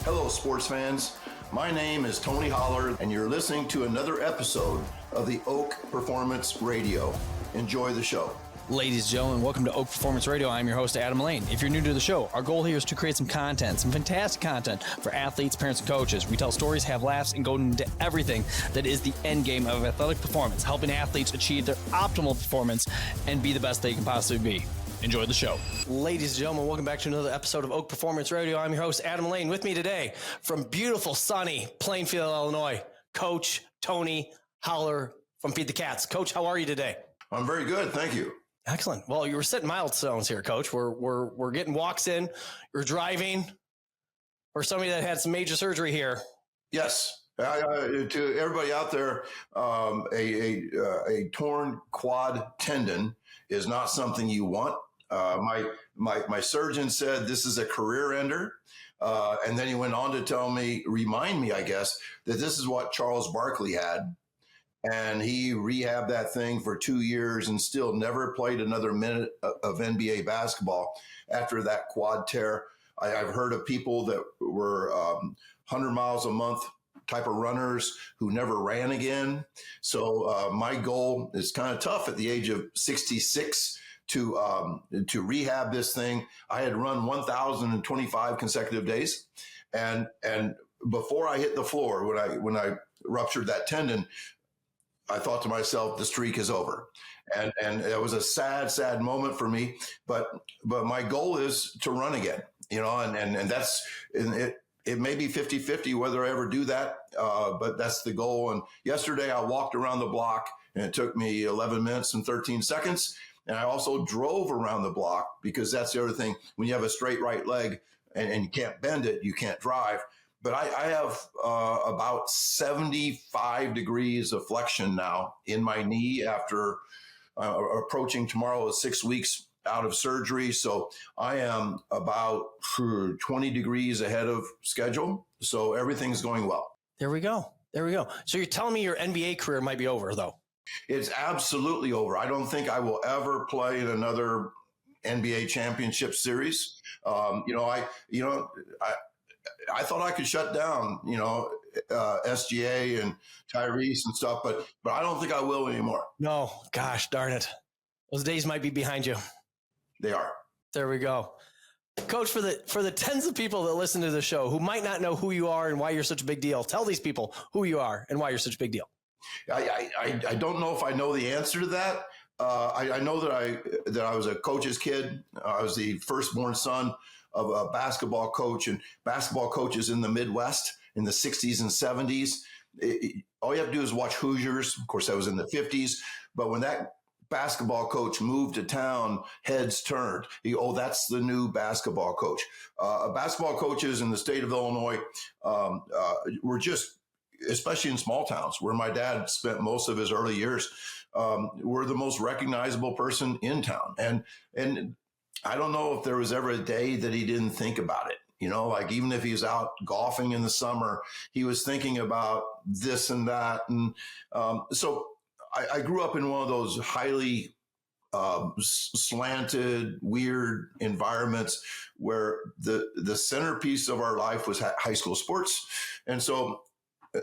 Hello, sports fans. My name is Tony Holler, and you're listening to another episode of the Oak Performance Radio. Enjoy the show. Ladies and gentlemen, welcome to Oak Performance Radio. I'm your host, Adam Lane. If you're new to the show, our goal here is to create some content, some fantastic content for athletes, parents, and coaches. We tell stories, have laughs, and go into everything that is the end game of athletic performance, helping athletes achieve their optimal performance and be the best they can possibly be. Enjoy the show. Ladies and gentlemen, welcome back to another episode of Oak Performance Radio. I'm your host, Adam Lane. With me today from beautiful, sunny Plainfield, Illinois, Coach Tony Holler from Feed the Cats. Coach, how are you today? I'm very good. Thank you. Excellent. Well, you were setting milestones here, Coach. We're getting walks in. You're driving. Or somebody that had some major surgery here. Yes. To everybody out there, a torn quad tendon is not something you want. My surgeon said this is a career ender. And then he went on to remind me, I guess, that this is what Charles Barkley had. And he rehabbed that thing for 2 years and still never played another minute of NBA basketball after that quad tear. I've heard of people that were 100 miles a month type of runners who never ran again. So my goal is kind of tough at the age of 66 to rehab this thing. I had run 1,025 consecutive days. And before I hit the floor, when I ruptured that tendon, I thought to myself, the streak is over. And it was a sad moment for me. But my goal is to run again, and that's it may be 50-50 whether I ever do that. But that's the goal. And yesterday I walked around the block and it took me 11 minutes and 13 seconds. And I also drove around the block because that's the other thing. When you have a straight right leg and you can't bend it, you can't drive. But I have about 75 degrees of flexion now in my knee after approaching tomorrow is 6 weeks out of surgery. So I am about 20 degrees ahead of schedule. So everything's going well. There we go. So you're telling me your NBA career might be over, though? It's absolutely over. I don't think I will ever play in another NBA championship series. I thought I could shut down, SGA and Tyrese and stuff, but I don't think I will anymore. No, gosh darn it. Those days might be behind you. They are. There we go. Coach, for the tens of people that listen to the show who might not know who you are and why you're such a big deal, tell these people who you are and why you're such a big deal. I don't know if I know the answer to that. I know that I was a coach's kid. I was the firstborn son of a basketball coach, and basketball coaches in the Midwest in the 60s and 70s. All you have to do is watch Hoosiers. Of course, that was in the 50s. But when that basketball coach moved to town, heads turned. That's the new basketball coach. Basketball coaches in the state of Illinois were just, especially in small towns where my dad spent most of his early years, were the most recognizable person in town. And I don't know if there was ever a day that he didn't think about it. Like even if he was out golfing in the summer, he was thinking about this and that. And so I grew up in one of those highly slanted, weird environments where the centerpiece of our life was high school sports. And so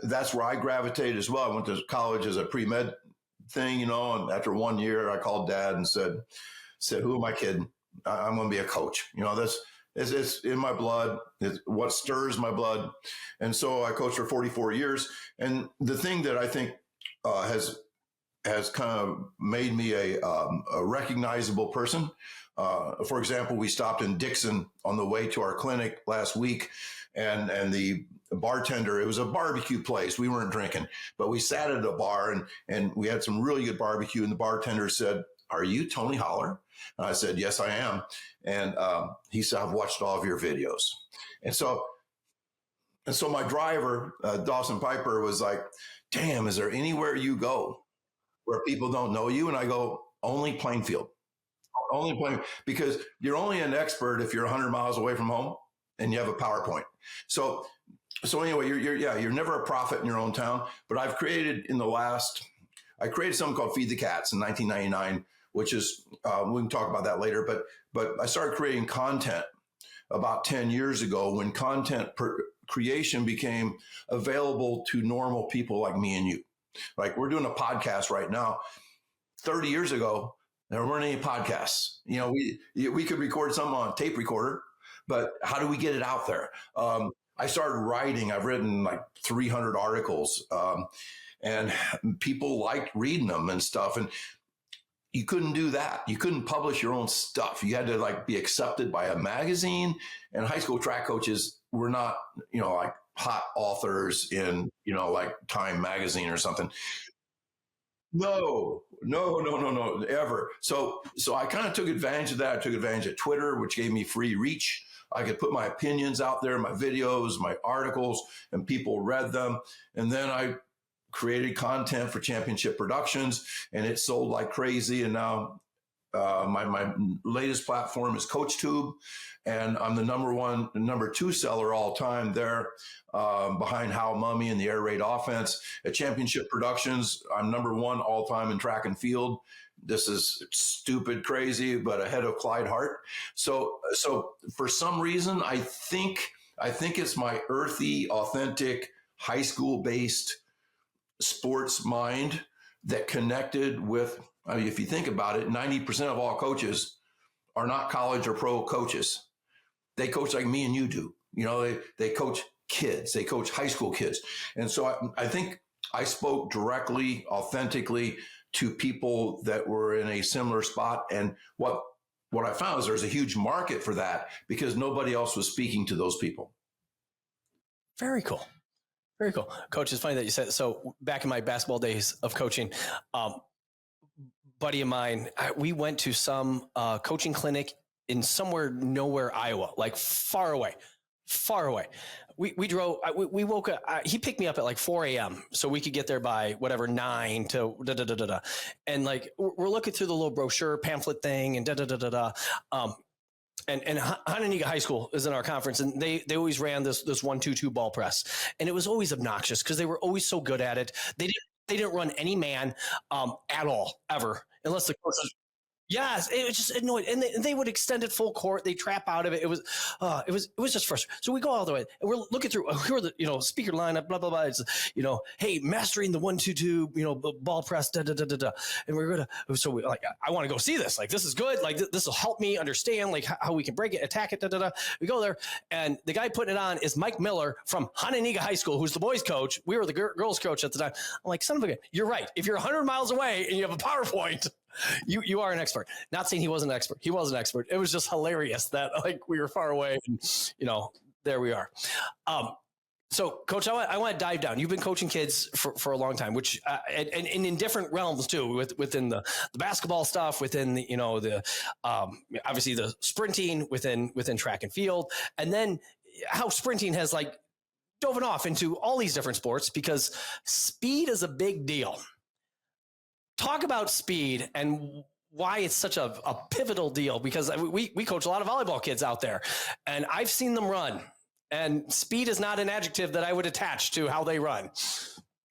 that's where I gravitated as well. I went to college as a pre-med thing, and after 1 year, I called Dad and said, who am I kidding? I'm going to be a coach. It's in my blood. It's what stirs my blood. And so I coached for 44 years. And the thing that I think has kind of made me a recognizable person. For example, we stopped in Dixon on the way to our clinic last week, and the bartender, it was a barbecue place. We weren't drinking, but we sat at a bar and we had some really good barbecue. And the bartender said, "Are you Tony Holler?" And I said, "Yes, I am." And he said, "I've watched all of your videos." And so my driver, Dawson Piper, was like, "Damn, is there anywhere you go where people don't know you?" And I go, "Only Plainfield. Only Plainfield." Because you're only an expert if you're 100 miles away from home and you have a PowerPoint. So anyway, you're never a prophet in your own town. But I created something called Feed the Cats in 1999, which is, we can talk about that later. But I started creating content about 10 years ago when creation became available to normal people like me and you. Like we're doing a podcast right now. 30 years ago, there weren't any podcasts. We could record something on a tape recorder, but how do we get it out there? I started writing. I've written like 300 articles, and people liked reading them and stuff. And you couldn't do that. You couldn't publish your own stuff. You had to like be accepted by a magazine, and high school track coaches were not, like hot authors in, like Time magazine or something. No, ever. So I kind of took advantage of that. I took advantage of Twitter, which gave me free reach. I could put my opinions out there, my videos, my articles, and people read them. And then I created content for Championship Productions, and it sold like crazy. And now my latest platform is CoachTube, and I'm the number two seller all time there, behind Hal Mummy and the air raid offense. At Championship Productions, I'm number one all time in track and field. This is stupid crazy, but ahead of Clyde Hart. So for some reason, I think it's my earthy, authentic, high school based sports mind that connected with, if you think about it, 90% of all coaches are not college or pro coaches. They coach like me and you do. They coach kids. They coach high school kids. And so I think I spoke directly, authentically to people that were in a similar spot. And what I found is there's a huge market for that because nobody else was speaking to those people. Very cool. Very cool. Coach, it's funny that you said, so back in my basketball days of coaching, buddy of mine, we went to some coaching clinic in somewhere nowhere, Iowa, like far away. We drove, we woke up, he picked me up at like 4 a.m. so we could get there by whatever, 9 to da-da-da-da-da. And like, we're looking through the little brochure pamphlet thing and da-da-da-da-da. And Hananiga High School is in our conference, and they always ran this 1-2-2 ball press, and it was always obnoxious because they were always so good at it. They didn't run any man at all ever, unless the coach was. Yes, it was just annoying, and they would extend it full court. They trap out of it. It was just frustrating. So we go all the way, and we're looking through. Here are the speaker lineup, blah blah blah. It's hey, mastering the 1-2-2 ball press, da da da da da. And we're gonna. So we like, I want to go see this. Like this is good. Like this will help me understand like how we can break it, attack it, da da da. We go there, and the guy putting it on is Mike Miller from Hananiga High School, who's the boys' coach. We were the girls' coach at the time. I'm like, son of a gun, you're right. If you're 100 miles away and you have a PowerPoint. You are an expert. Not saying he wasn't an expert. He was an expert. It was just hilarious that like we were far away and there we are. So Coach, I want to dive down. You've been coaching kids for a long time, which and in different realms too, within the basketball stuff, within the obviously the sprinting within track and field, and then how sprinting has like dove off into all these different sports because speed is a big deal. Talk about speed and why it's such a pivotal deal, because we coach a lot of volleyball kids out there, and I've seen them run, and speed is not an adjective that I would attach to how they run.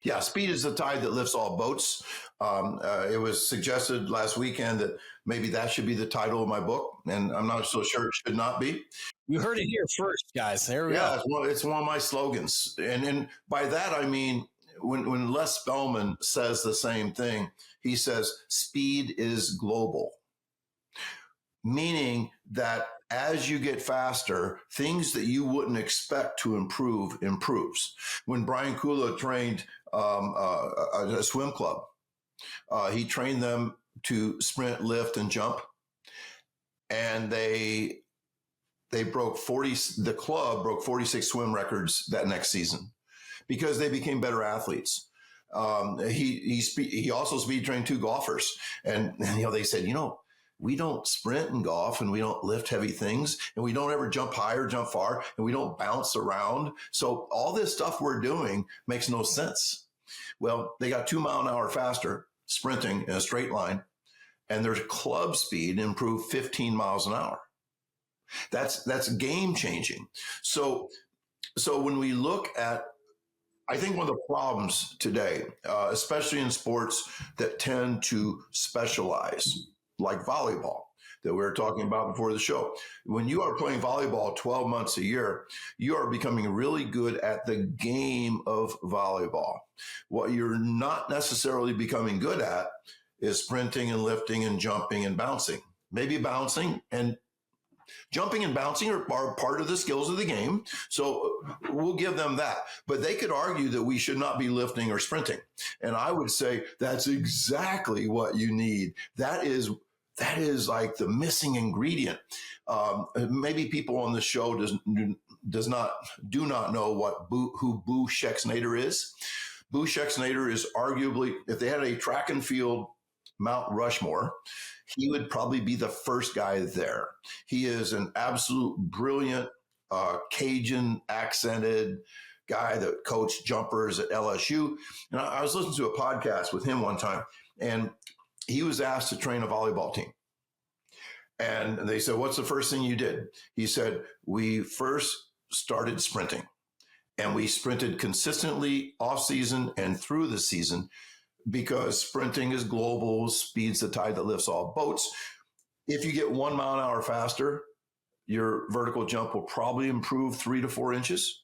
Yeah, speed is the tide that lifts all boats. It was suggested last weekend that maybe that should be the title of my book, and I'm not so sure it should not be. You heard it here first, guys. There we go. It's one of my slogans, and by that I mean when Les Spellman says the same thing. He says, speed is global, meaning that as you get faster, things that you wouldn't expect to improves. When Brian Kula trained a swim club, he trained them to sprint, lift, and jump. And the club broke 46 swim records that next season because they became better athletes. He also speed trained 2 golfers, and they said, we don't sprint in golf, and we don't lift heavy things, and we don't ever jump high or jump far, and we don't bounce around. So all this stuff we're doing makes no sense. Well, they got 2 miles an hour faster sprinting in a straight line, and their club speed improved 15 miles an hour. That's game changing. So when we look at, I think one of the problems today, especially in sports that tend to specialize, like volleyball, that we were talking about before the show. When you are playing volleyball 12 months a year, you are becoming really good at the game of volleyball. What you're not necessarily becoming good at is sprinting and lifting and jumping and bouncing. Maybe bouncing and jumping and bouncing are part of the skills of the game. So we'll give them that. But they could argue that we should not be lifting or sprinting. And I would say that's exactly what you need. That is like the missing ingredient. Maybe people on the show do not know who Boo Schexnayder is. Boo Schexnayder is arguably, if they had a track and field Mount Rushmore, he would probably be the first guy there. He is an absolute brilliant Cajun accented guy that coached jumpers at LSU. And I was listening to a podcast with him one time, and he was asked to train a volleyball team. And they said, "What's the first thing you did?" He said, "We first started sprinting, and we sprinted consistently off season and through the season, because sprinting is global, speed's the tide that lifts all boats. If you get 1 mile an hour faster, your vertical jump will probably improve 3 to 4 inches.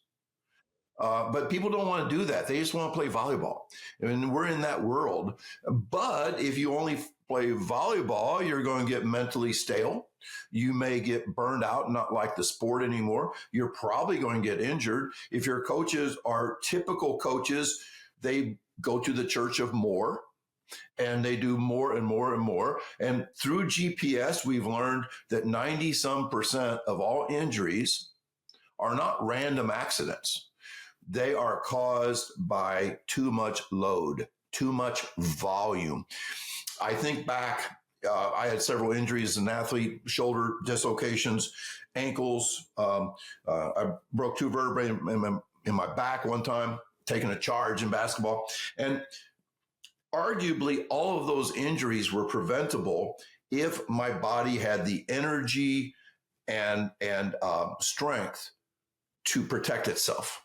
But people don't want to do that. They just want to play volleyball. And we're in that world. But if you only play volleyball, you're going to get mentally stale. You may get burned out, not like the sport anymore. You're probably going to get injured. If your coaches are typical coaches, they go to the church of more, and they do more and more and more. And through GPS, we've learned that 90% of all injuries are not random accidents. They are caused by too much load, too much volume. I think back, I had several injuries as an athlete: shoulder dislocations, ankles. I broke 2 vertebrae in my back one time, taking a charge in basketball. And arguably, all of those injuries were preventable if my body had the energy and strength to protect itself.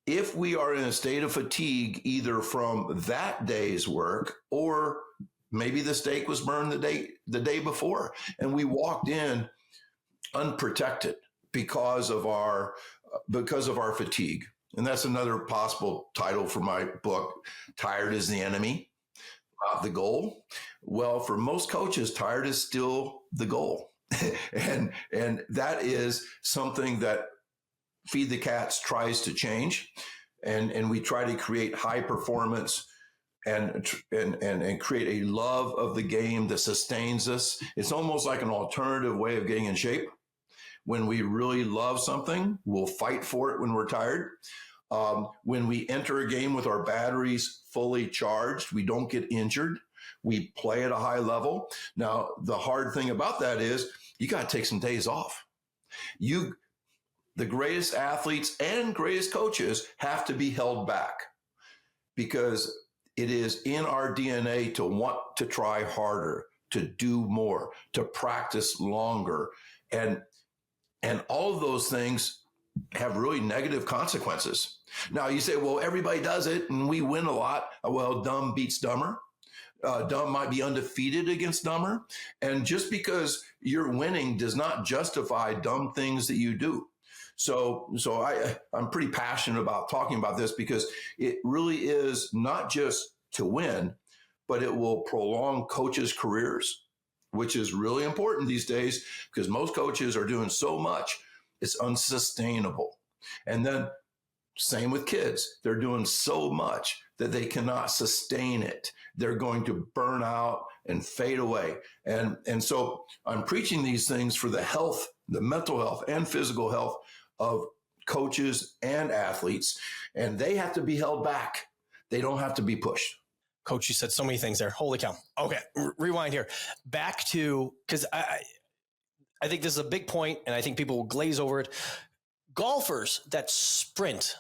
If we are in a state of fatigue, either from that day's work, or maybe the steak was burned the day before, and we walked in unprotected because of our fatigue. And that's another possible title for my book, Tired is the Enemy, Not the Goal. Well, for most coaches, tired is still the goal. and that is something that Feed the Cats tries to change. And we try to create high performance and create a love of the game that sustains us. It's almost like an alternative way of getting in shape. When we really love something, we'll fight for it when we're tired. When we enter a game with our batteries fully charged, we don't get injured. We play at a high level. Now, the hard thing about that is you got to take some days off. The greatest athletes and greatest coaches have to be held back, because it is in our DNA to want to try harder, to do more, to practice longer. And all of those things have really negative consequences. Now you say, well, everybody does it and we win a lot. Well, dumb beats dumber. Dumb might be undefeated against dumber. And just because you're winning does not justify dumb things that you do. So I'm pretty passionate about talking about this, because it really is not just to win, but it will prolong coaches' careers, which is really important these days, because most coaches are doing so much, it's unsustainable. And then same with kids. They're doing so much that they cannot sustain it. They're going to burn out and fade away. And so I'm preaching these things for the health, the mental health and physical health of coaches and athletes, and they have to be held back. They don't have to be pushed. Coach, you said so many things there. Holy cow. Okay, rewind here. Back to, because I think this is a big point, and I think people will glaze over it. Golfers that sprint,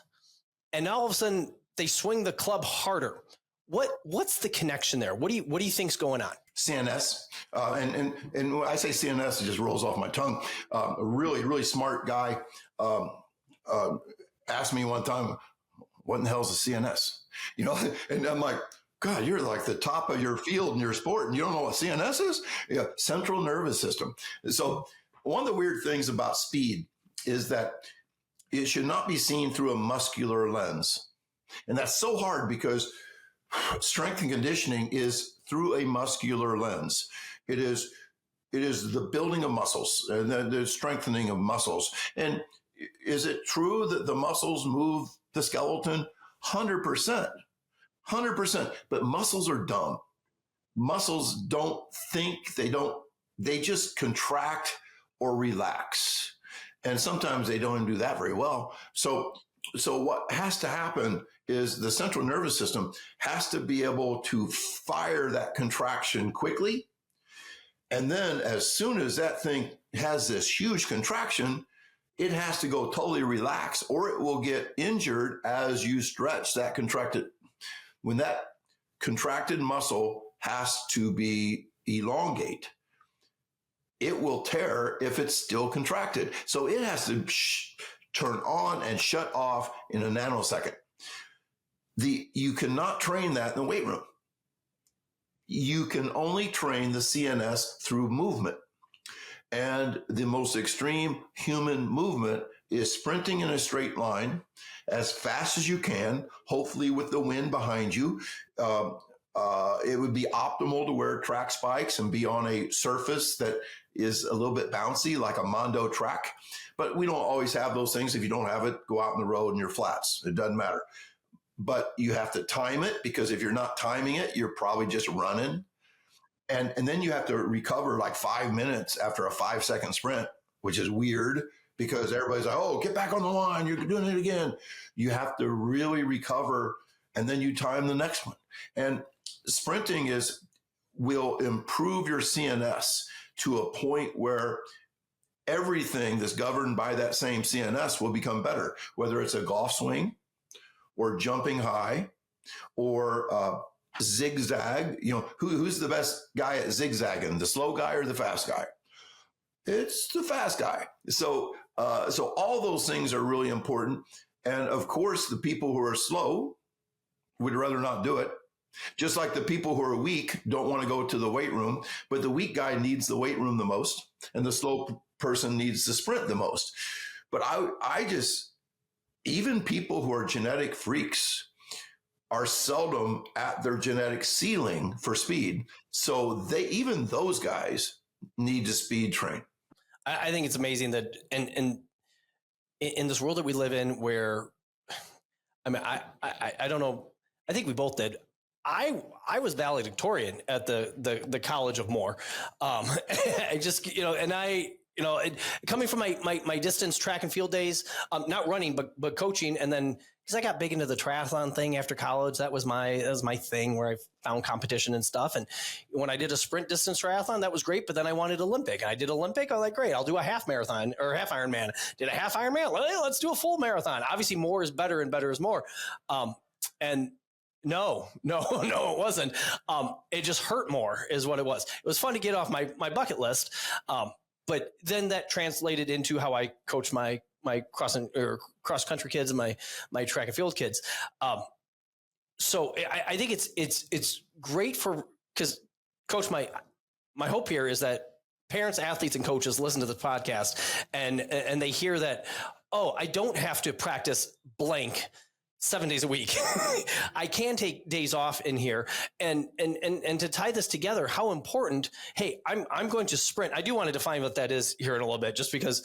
and now all of a sudden they swing the club harder. What's the connection there? What do you think's going on? CNS, and when I say CNS, it just rolls off my tongue. A really, really smart guy asked me one time, "What in the hell is a CNS?" And I'm like, God, you're like the top of your field in your sport and you don't know what CNS is? Yeah, central nervous system. So one of the weird things about speed is that it should not be seen through a muscular lens. And that's so hard because strength and conditioning is through a muscular lens. It is the building of muscles and the strengthening of muscles. And is it true that the muscles move the skeleton? 100%. 100%. But muscles are dumb. Muscles don't think, they just contract or relax. And sometimes they don't even do that very well. So what has to happen is the central nervous system has to be able to fire that contraction quickly. And then as soon as that thing has this huge contraction, it has to go totally relax or it will get injured as you stretch that contracted. When that contracted muscle has to be elongate, it will tear if it's still contracted. So it has to turn on and shut off in a nanosecond. You cannot train that in the weight room. You can only train the CNS through movement. And the most extreme human movement is sprinting in a straight line as fast as you can, hopefully with the wind behind you. It would be optimal to wear track spikes and be on a surface that is a little bit bouncy, like a Mondo track. But we don't always have those things. If you don't have it, go out on the road in your flats. It doesn't matter. But you have to time it, because if you're not timing it, you're probably just running. And then you have to recover like 5 minutes after a 5-second sprint, which is weird because everybody's like, oh, get back on the line. You're doing it again. You have to really recover, and then you time the next one. And sprinting will improve your CNS to a point where everything that's governed by that same CNS will become better, whether it's a golf swing or jumping high or zigzag. Who's the best guy at zigzagging, the slow guy or the fast guy? It's the fast guy. So all those things are really important. And of course, the people who are slow would rather not do it. Just like the people who are weak don't want to go to the weight room, but the weak guy needs the weight room the most, and the slow person needs to sprint the most. But even people who are genetic freaks are seldom at their genetic ceiling for speed. So even those guys need to speed train. I think it's amazing that, and in this world that we live in, where, I mean, I don't know. I think we both did. I was valedictorian at the College of Moore. I just, coming from my distance track and field days, not running, but coaching. And then, because I got big into the triathlon thing after college, that was my thing where I found competition and stuff. And when I did a sprint distance triathlon, that was great. But then I wanted Olympic, and I did Olympic. I was like, great, I'll do a half marathon or half Ironman. Did a half Ironman? Well, let's do a full marathon. Obviously, more is better and better is more. And no, it wasn't. It just hurt more is what it was. It was fun to get off my bucket list. But then that translated into how I coach my cross country kids and my track and field kids. So I think it's great because coach, my hope here is that parents, athletes, and coaches listen to the podcast and they hear that, oh, I don't have to practice blank 7 days a week. I can take days off in here, and to tie this together, how important, hey, I'm going to sprint. I do want to define what that is here in a little bit, just because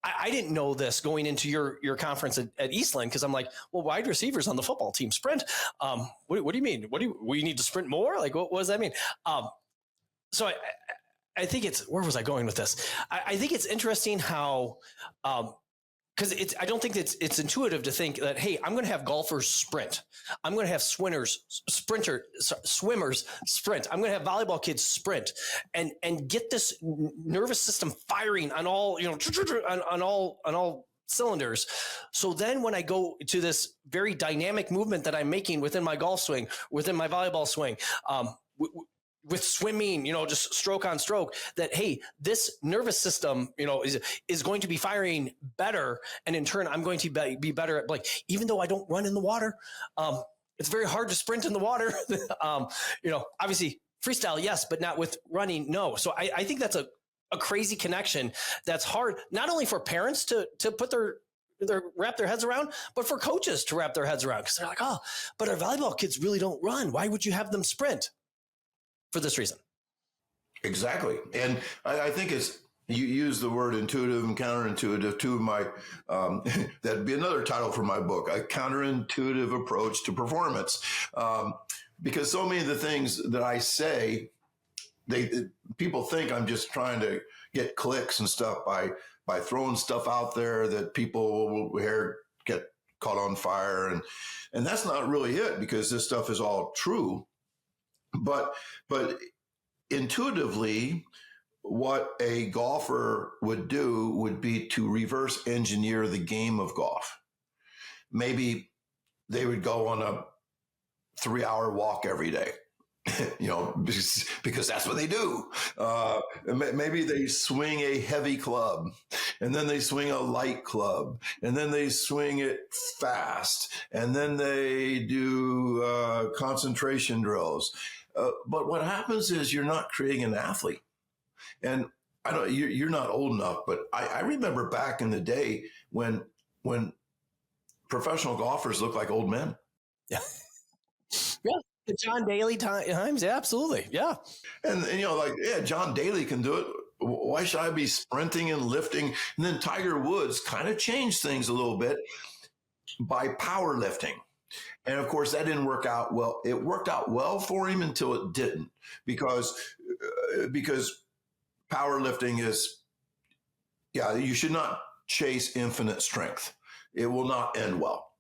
I didn't know this going into your conference at Eastland, because I'm like, well, wide receivers on the football team sprint. What do you mean? We need to sprint more? Like, what does that mean? So I think where was I going with this? I think it's interesting how, because I don't think it's intuitive to think that, hey, I'm going to have golfers sprint. I'm going to have swimmers sprint. I'm going to have volleyball kids sprint and get this nervous system firing on all, on all cylinders. So then when I go to this very dynamic movement that I'm making within my golf swing, within my volleyball swing, with swimming, just stroke on stroke, that, hey, this nervous system, is going to be firing better. And in turn, I'm going to be better at, like, even though I don't run in the water, it's very hard to sprint in the water. Obviously freestyle, yes, but not with running. No. So I think that's a crazy connection. That's hard, not only for parents to put wrap their heads around, but for coaches to wrap their heads around. Cause they're like, oh, but our volleyball kids really don't run. Why would you have them sprint? For this reason. Exactly. And I think you use the word intuitive and counterintuitive. Two of my, that'd be another title for my book, a counterintuitive approach to performance. Because so many of the things that I say, people think I'm just trying to get clicks and stuff by throwing stuff out there that people will hear get caught on fire. And that's not really it, because this stuff is all true. But intuitively, what a golfer would do would be to reverse engineer the game of golf. Maybe they would go on a 3-hour walk every day, because that's what they do. Maybe they swing a heavy club, and then they swing a light club, and then they swing it fast, and then they do concentration drills. But what happens is you're not creating an athlete. And I don't, you're not old enough, but I remember back in the day when professional golfers looked like old men. Yeah. Yeah. The John Daly times. Yeah, absolutely. Yeah. And John Daly can do it. Why should I be sprinting and lifting? And then Tiger Woods kind of changed things a little bit by powerlifting. And of course, that didn't work out well. It worked out well for him until it didn't, because powerlifting is, you should not chase infinite strength. It will not end well.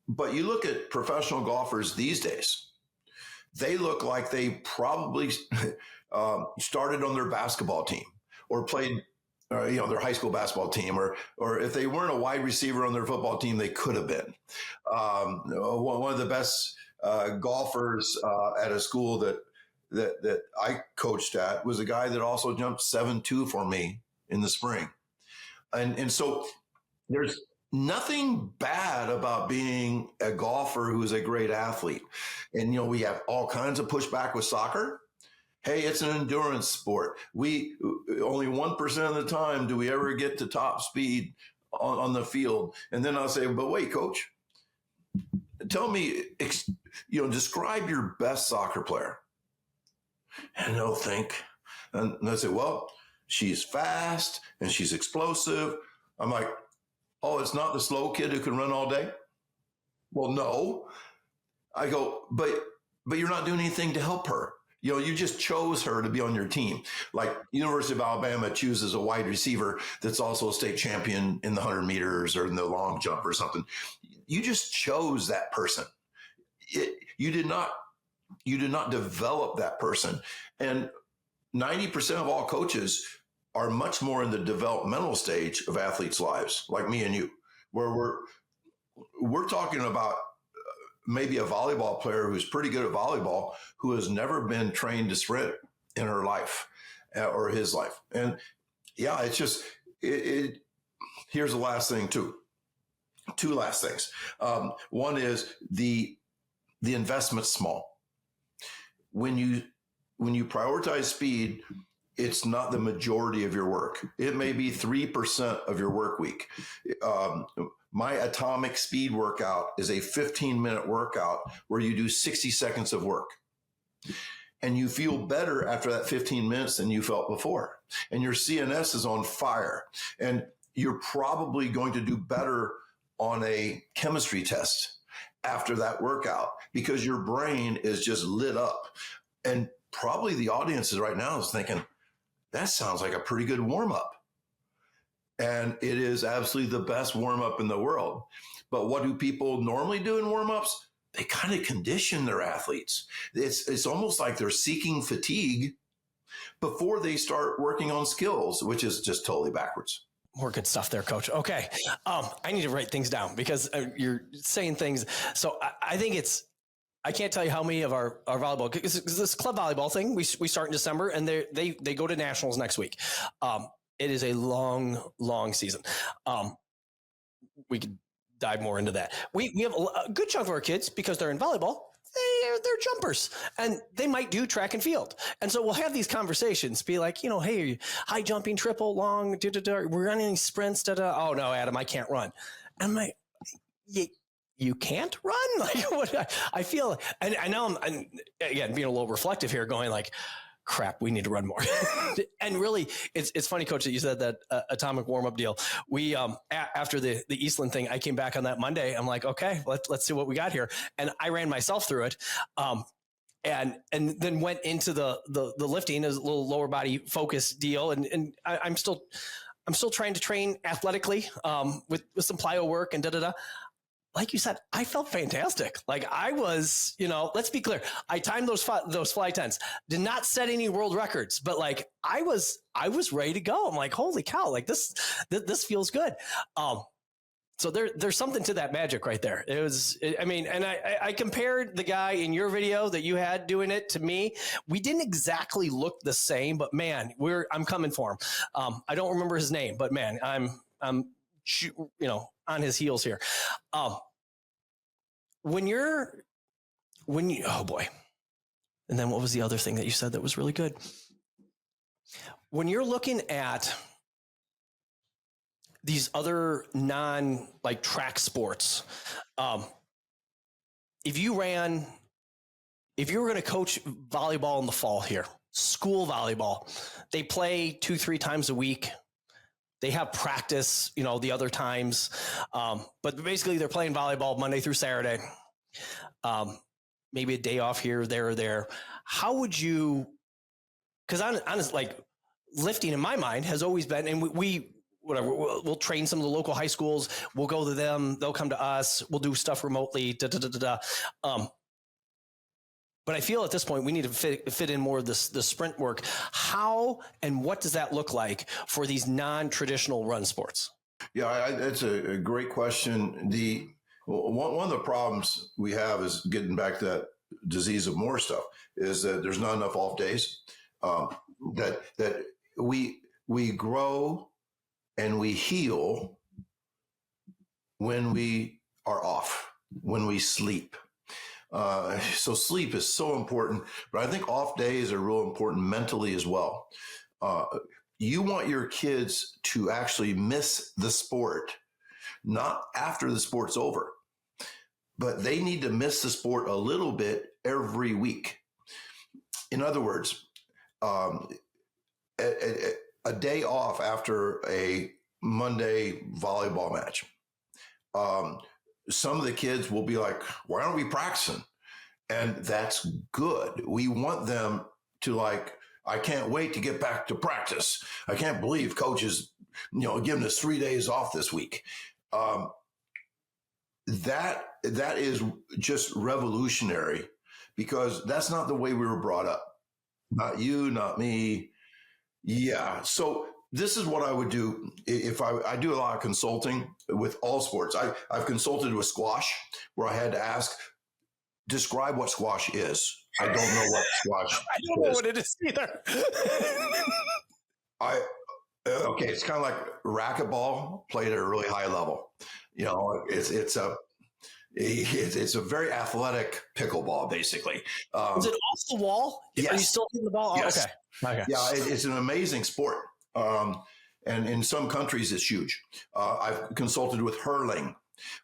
But you look at professional golfers these days, they look like they probably started on their basketball team or played their high school basketball team, or if they weren't a wide receiver on their football team, they could have been. One of the best golfers at a school that I coached at was a guy that also jumped 7'2" for me in the spring. And so there's nothing bad about being a golfer who's a great athlete. And, we have all kinds of pushback with soccer. Hey, it's an endurance sport. We only 1% of the time do we ever get to top speed on the field. And then I'll say, but wait, coach, tell me, describe your best soccer player. And they'll think, and they'll say, well, she's fast and she's explosive. I'm like, oh, it's not the slow kid who can run all day? Well, no. I go, but you're not doing anything to help her. You just chose her to be on your team. Like University of Alabama chooses a wide receiver that's also a state champion in the 100 meters or in the long jump or something. You just chose that person. You did not develop that person. And 90% of all coaches are much more in the developmental stage of athletes' lives, like me and you, where we're talking about maybe a volleyball player who's pretty good at volleyball who has never been trained to sprint in her life or his life. And it's just, here's the last thing too. Two last things. One is the investment's small. When you prioritize speed, it's not the majority of your work. It may be 3% of your work week. My atomic speed workout is a 15-minute workout where you do 60 seconds of work. And you feel better after that 15 minutes than you felt before. And your CNS is on fire. And you're probably going to do better on a chemistry test after that workout because your brain is just lit up. And probably the audience is right now is thinking, that sounds like a pretty good warm-up. And it is absolutely the best warm-up in the world. But what do people normally do in warm-ups? They kind of condition their athletes. It's almost like they're seeking fatigue before they start working on skills, which is just totally backwards. More good stuff there, Coach. Okay. I need to write things down because you're saying things. So I think I can't tell you how many of our volleyball, because this club volleyball thing, we start in December and they go to nationals next week. It is a long, long season. We could dive more into that. We have a good chunk of our kids, because they're in volleyball, they're jumpers, and they might do track and field. And so we'll have these conversations, be like, hey, are you high jumping, triple, long, we're running sprints, oh no, Adam, I can't run. And I'm like, you can't run? Like, what? I feel, and I know I'm again being a little reflective here, going like, crap, we need to run more. And really, it's funny, Coach, that you said that atomic warm-up deal. We after the Eastland thing, I came back on that Monday. I'm like, okay, let's see what we got here, and I ran myself through it. And then went into the lifting as a little lower body focus deal, and I'm still trying to train athletically with some plyo work and Like you said, I felt fantastic. Like I was, let's be clear. I timed those fly 10s, did not set any world records, but like I was ready to go. I'm like, holy cow, like this feels good. So there's something to that magic right there. And I compared the guy in your video that you had doing it to me. We didn't exactly look the same, but man, I'm coming for him. I don't remember his name, but man, I'm on his heels here. When you, oh boy. And then what was the other thing that you said that was really good? When you're looking at these other like track sports, if you were going to coach volleyball in the fall here, school volleyball, they play 2-3 times a week. They have practice, the other times. But basically they're playing volleyball Monday through Saturday. Maybe a day off here, there, or there. How would you, because honestly, like lifting in my mind has always been, and we'll train some of the local high schools. We'll go to them. They'll come to us. We'll do stuff remotely. But I feel at this point we need to fit in more of the sprint work. How and what does that look like for these non-traditional run sports? Yeah, that's a great question. One of the problems we have is getting back to that disease of more stuff is that there's not enough off days. That we grow and we heal when we are off, when we sleep. So sleep is so important, but I think off days are real important mentally as well. You want your kids to actually miss the sport, not after the sport's over, but they need to miss the sport a little bit every week. In other words, a day off after a Monday volleyball match. Some of the kids will be like, why aren't we practicing? And that's good. We want them to like, I can't wait to get back to practice. I can't believe coach is, giving us 3 days off this week. That is just revolutionary because that's not the way we were brought up. Not you, not me. Yeah. So this is what I would do if I do a lot of consulting with all sports. I've consulted with squash where I had to ask, describe what squash is. I don't know what squash is. I don't know what it is either. Okay, it's kind of like racquetball played at a really high level. It's a very athletic pickleball, basically. Is it off the wall? Yes. Are you still hitting the ball? Yes. Okay. Yeah, it's an amazing sport. And in some countries, it's huge. I've consulted with hurling,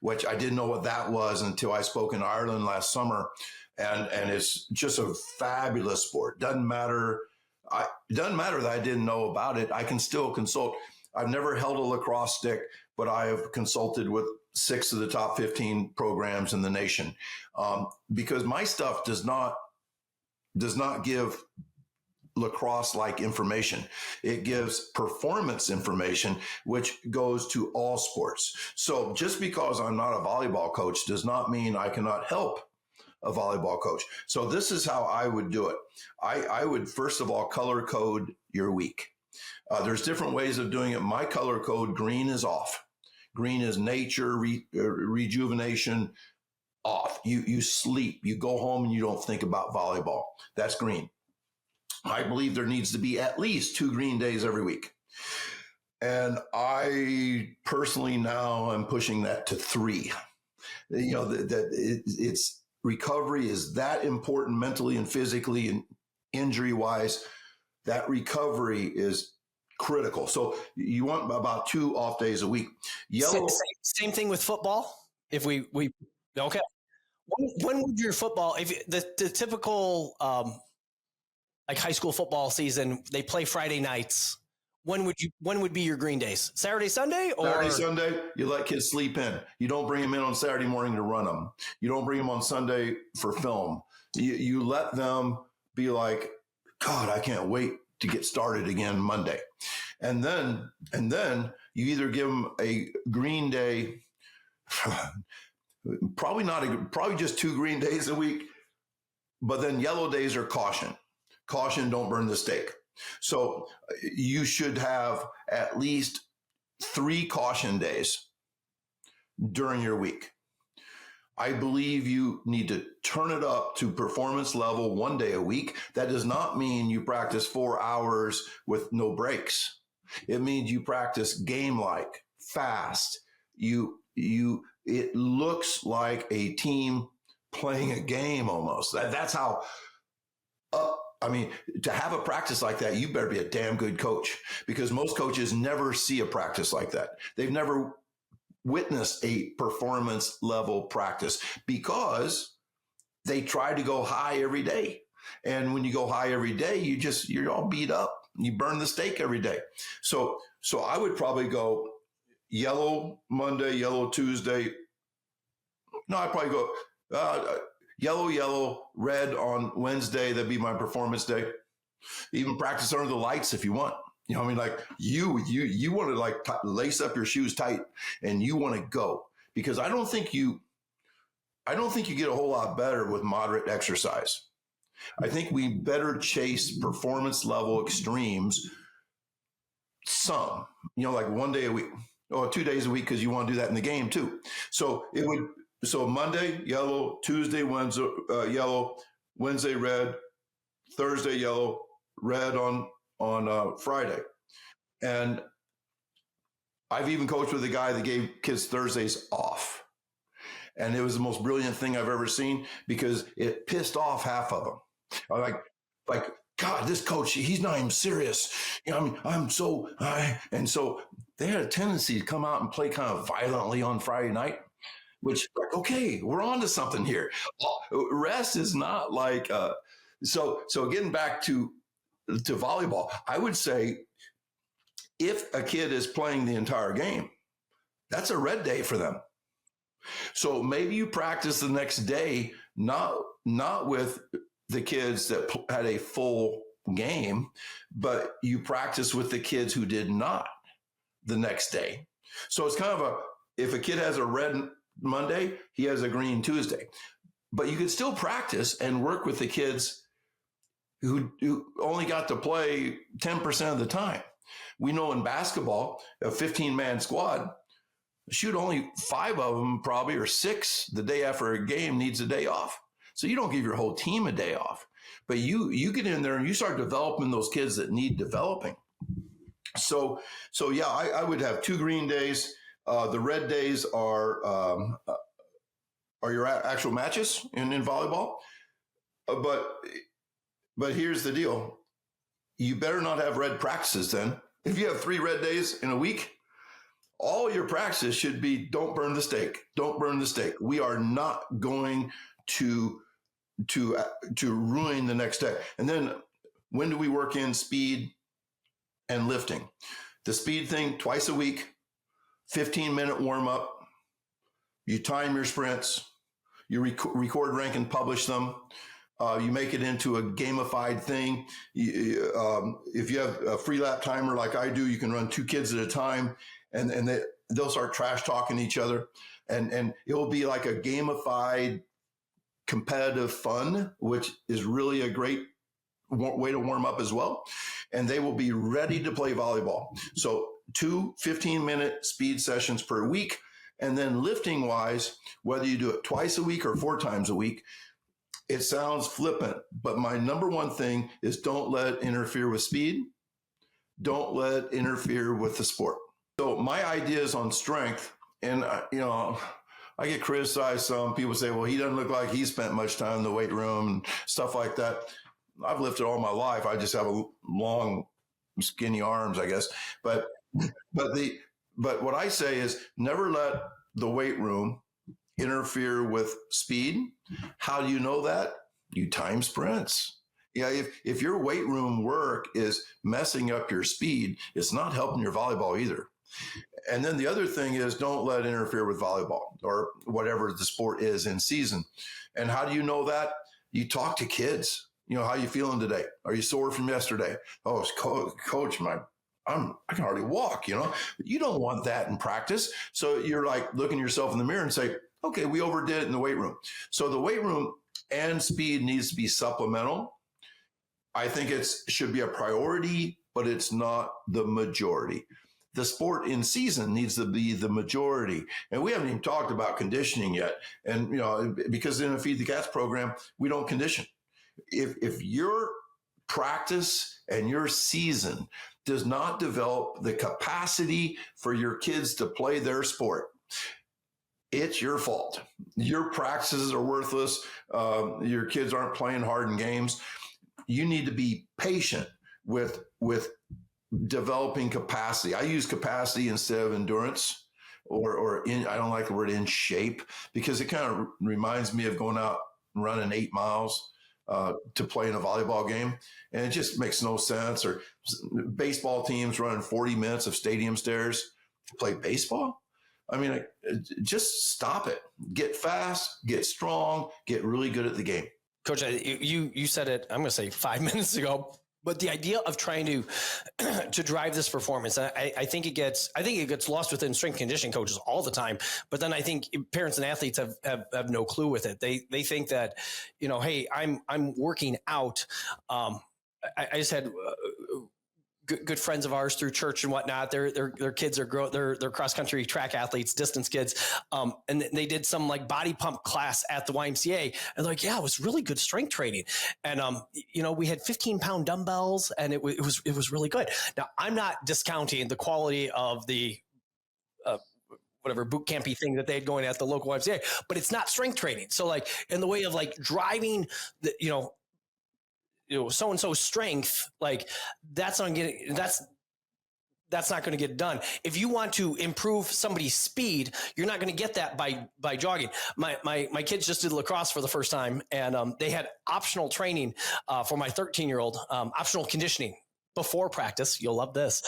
which I didn't know what that was until I spoke in Ireland last summer. And it's just a fabulous sport. Doesn't matter that I didn't know about it. I can still consult. I've never held a lacrosse stick, but I have consulted with 6 of the top 15 programs in the nation because my stuff does not give lacrosse-like information. It gives performance information, which goes to all sports. So just because I'm not a volleyball coach does not mean I cannot help a volleyball coach. So this is how I would do it. I would, first of all, color code your week. There's different ways of doing it. My color code, green is off. Green is nature, rejuvenation, off. You sleep. You go home and you don't think about volleyball. That's green. I believe there needs to be at least 2 green days every week. And I personally now am pushing that to 3. It's recovery is that important mentally and physically and injury wise. That recovery is critical. So you want about 2 off days a week. Same thing with football. If we okay. When would your football, if the typical like high school football season, they play Friday nights. When would be your green days? Saturday, Sunday, or Saturday, Sunday? You let kids sleep in. You don't bring them in on Saturday morning to run them. You don't bring them on Sunday for film. You let them be like, God, I can't wait to get started again Monday. And then you either give them a green day, probably just 2 green days a week, but then yellow days are caution. Caution, don't burn the stake. So you should have at least 3 caution days during your week. I believe you need to turn it up to performance level 1 day a week. That does not mean you practice 4 hours with no breaks. It means you practice game-like, fast. It looks like a team playing a game almost. That's how. To have a practice like that, you better be a damn good coach, because most coaches never see a practice like that. They've never witnessed a performance level practice because they try to go high every day. And when you go high every day, you're all beat up. You burn the stake every day. So I would probably go yellow Monday, yellow Tuesday. No, I'd probably go yellow, red on Wednesday. That'd be my performance day. Even practice under the lights if you want. You know, like you want to like lace up your shoes tight and you want to go, because I don't think you get a whole lot better with moderate exercise. I think we better chase performance level extremes some, like 1 day a week or 2 days a week, because you want to do that in the game too. So Monday, yellow, Tuesday, Wednesday, yellow, Wednesday, red, Thursday, yellow, red on Friday. And I've even coached with a guy that gave kids Thursdays off. And it was the most brilliant thing I've ever seen, because it pissed off half of them. I'm like, God, this coach, he's not even serious. And so they had a tendency to come out and play kind of violently on Friday night, which, okay, we're on to something here. Rest is not like, so getting back to volleyball, I would say if a kid is playing the entire game, that's a red day for them. So maybe you practice the next day, not with the kids that had a full game, but you practice with the kids who did not the next day. So it's kind of if a kid has a red Monday, he has a green Tuesday. But you could still practice and work with the kids who only got to play 10% of the time. We know in basketball, a 15-man squad, shoot, only 5 of them probably, or 6 the day after a game needs a day off. So you don't give your whole team a day off, but you get in there and you start developing those kids that need developing. So yeah, I would have 2 green days. The red days are your actual matches in volleyball. But here's the deal. You better not have red practices then. If you have 3 red days in a week, all your practices should be don't burn the stake. Don't burn the stake. We are not going to ruin the next day. And then when do we work in speed and lifting? The speed thing, twice a week, 15-minute warm up. You time your sprints. You record, rank, and publish them. You make it into a gamified thing. If you have a free lap timer like I do, you can run 2 kids at a time, and they'll start trash talking each other, and it will be like a gamified competitive fun, which is really a great way to warm up as well. And they will be ready to play volleyball. So 2 15-minute speed sessions per week. And then lifting wise, whether you do it twice a week or 4 times a week, it sounds flippant, but my number one thing is don't let it interfere with speed. don't let it interfere with the sport. So my ideas on strength, and I get criticized. Some people say, well, he doesn't look like he spent much time in the weight room and stuff like that. I've lifted all my life. I just have a long, skinny arms, I guess. But what I say is never let the weight room interfere with speed. How do you know that? You time sprints. Yeah, if your weight room work is messing up your speed, it's not helping your volleyball either. And then the other thing is don't let it interfere with volleyball or whatever the sport is in season. And how do you know that? You talk to kids. How you feeling today? Are you sore from yesterday? Oh, coach, I can hardly walk, You don't want that in practice. So you're like looking yourself in the mirror and say, okay, we overdid it in the weight room. So the weight room and speed needs to be supplemental. I think it should be a priority, but it's not the majority. The sport in season needs to be the majority. And we haven't even talked about conditioning yet. And, because in a Feed the Cats program, we don't condition. If your practice and your season does not develop the capacity for your kids to play their sport, it's your fault. Your practices are worthless. Your kids aren't playing hard in games. You need to be patient with developing capacity. I use capacity instead of endurance, or I don't like the word in shape, because it kind of reminds me of going out and running 8 miles to play in a volleyball game. And it just makes no sense. Or baseball teams running 40 minutes of stadium stairs to play baseball. I mean, just stop it. Get fast, get strong, get really good at the game. Coach, you said it, I'm going to say 5 minutes ago, but the idea of trying to drive this performance, I think it gets lost within strength conditioning coaches all the time. But then I think parents and athletes have no clue with it. They think that, hey, I'm working out. I just had good friends of ours through church and whatnot. Their kids are they're cross country track athletes, distance kids. And they did some like body pump class at the YMCA, and they're like, yeah, it was really good strength training. And, we had 15-pound dumbbells, and it was really good. Now, I'm not discounting the quality of the, whatever boot campy thing that they had going at the local YMCA, but it's not strength training. So like in the way of like driving the, so-and-so strength, like that's not going to get done. If you want to improve somebody's speed, you're not going to get that by jogging. My kids just did lacrosse for the first time, and they had optional training for my 13-year-old, optional conditioning before practice. You'll love this.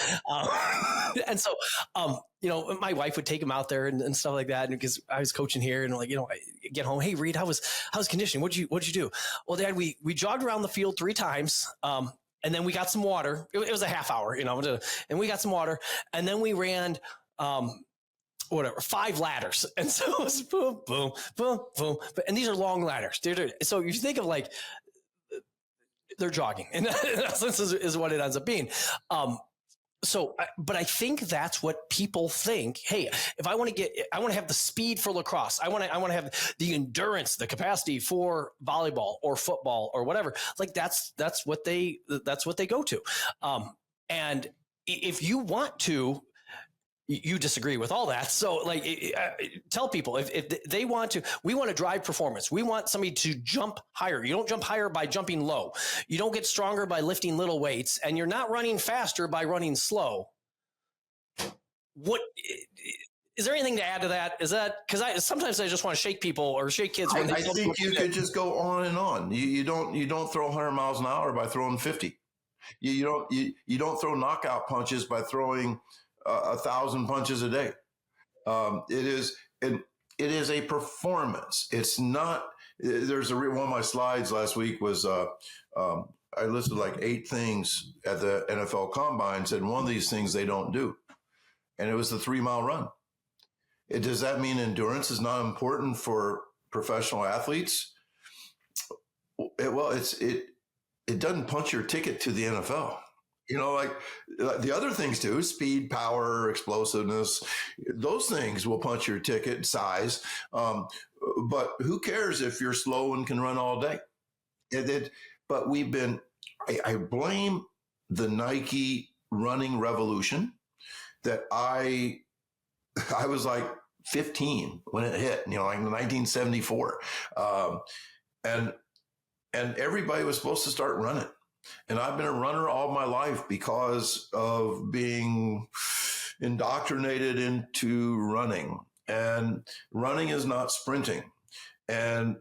And so, my wife would take him out there and stuff like that. And because I was coaching here, and I get home, hey, Reed, how's conditioning? What'd you do? Well, Dad, we jogged around the field 3 times. And then we got some water. It was a half hour, and we got some water, and then we ran, 5 ladders. And so it was boom, boom, boom, boom. And these are long ladders. So you think of like, they're jogging, and that is what it ends up being. But I think that's what people think. Hey, if I want to have the speed for lacrosse. I want to have the endurance, the capacity for volleyball or football or whatever. Like that's what they go to. And if you want to, you disagree with all that. So like, tell people if they want to, we want to drive performance. We want somebody to jump higher. You don't jump higher by jumping low. You don't get stronger by lifting little weights, and you're not running faster by running slow. What is there anything to add to that? Is that because sometimes I just want to shake people or shake kids. I think you could just go on and on. You don't throw 100 miles an hour by throwing 50. You don't throw knockout punches by throwing 1,000 punches a day. It is a performance. It's not. There's one of my slides last week was I listed like 8 things at the NFL Combine. Said one of these things they don't do, and it was the 3-mile run. Does that mean endurance is not important for professional athletes? It doesn't punch your ticket to the NFL. Like the other things do, speed, power, explosiveness, those things will punch your ticket, size. But who cares if you're slow and can run all day? But I blame the Nike running revolution that I was like 15 when it hit, like 1974. And everybody was supposed to start running. And I've been a runner all my life because of being indoctrinated into running. And running is not sprinting. And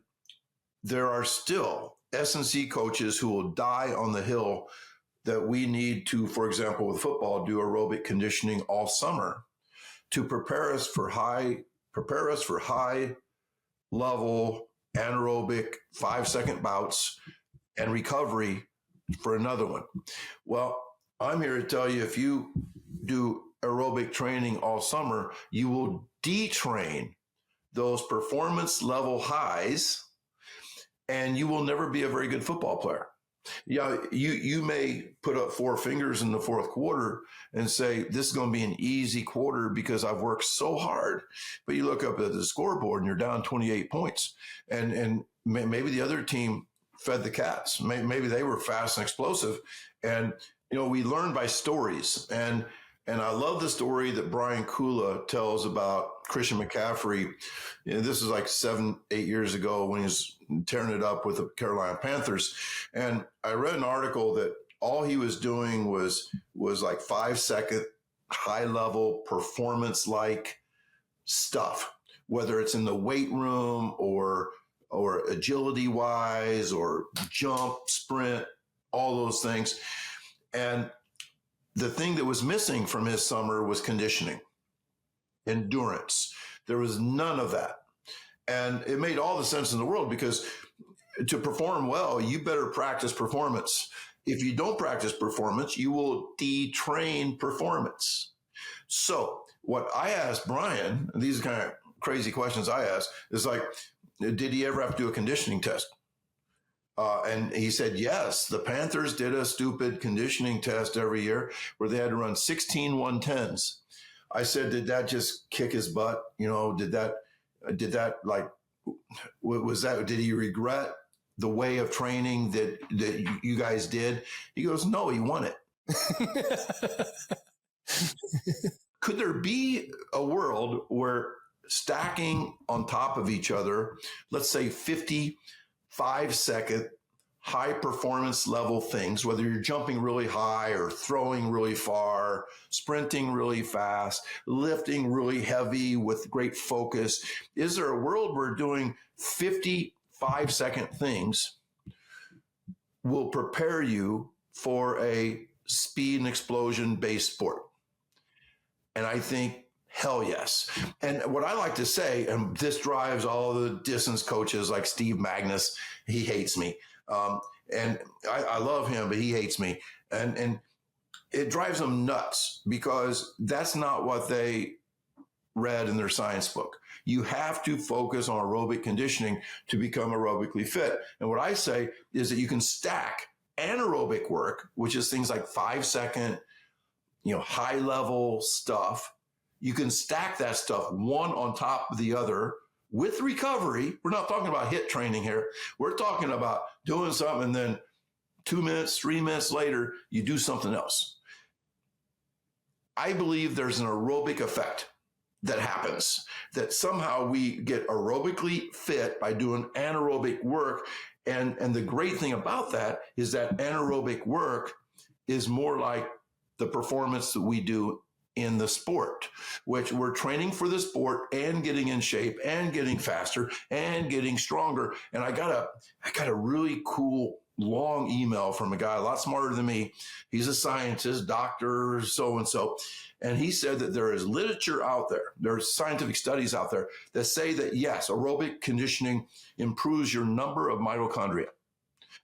there are still S&C coaches who will die on the hill that we need to, for example, with football, do aerobic conditioning all summer to prepare us for high level anaerobic 5-second bouts and recovery for another one. Well, I'm here to tell you, if you do aerobic training all summer, you will detrain those performance level highs, and you will never be a very good football player. Yeah, you may put up 4 fingers in the fourth quarter and say, this is going to be an easy quarter because I've worked so hard. But you look up at the scoreboard and you're down 28 points. And maybe the other team fed the cats. Maybe they were fast and explosive. And, we learn by stories. And I love the story that Brian Kula tells about Christian McCaffrey. This is like 7-8 years ago when he was tearing it up with the Carolina Panthers. And I read an article that all he was doing was like 5-second high level performance like stuff, whether it's in the weight room or agility wise or jump, sprint, all those things. And the thing that was missing from his summer was conditioning, endurance. There was none of that. And it made all the sense in the world, because to perform well, you better practice performance. If you don't practice performance, you will detrain performance. So what I asked Brian, and these are kind of crazy questions I asked, is like, did he ever have to do a conditioning test? And he said, yes, the Panthers did a stupid conditioning test every year where they had to run 16 110s. I said, did that just kick his butt? Did that like, was that, did he regret the way of training that you guys did? He goes, no, he won it. Could there be a world where stacking on top of each other, let's say 55-second high performance level things, whether you're jumping really high or throwing really far, sprinting really fast, lifting really heavy with great focus, is there a world where doing 55-second things will prepare you for a speed and explosion based sport? And I think, hell yes. And what I like to say, and this drives all the distance coaches like Steve Magnus, he hates me. And I love him, but he hates me. And it drives them nuts, because that's not what they read in their science book. You have to focus on aerobic conditioning to become aerobically fit. And what I say is that you can stack anaerobic work, which is things like 5-second, high level stuff. You can stack that stuff one on top of the other with recovery. We're not talking about HIIT training here. We're talking about doing something and then 2 minutes, 3 minutes later, you do something else. I believe there's an aerobic effect that happens, that somehow we get aerobically fit by doing anaerobic work. And the great thing about that is that anaerobic work is more like the performance that we do in the sport, which we're training for the sport and getting in shape and getting faster and getting stronger. And I got a really cool long email from a guy a lot smarter than me. He's a scientist, doctor, so-and-so. And he said that there is literature out there, there's scientific studies out there that say that, yes, aerobic conditioning improves your number of mitochondria.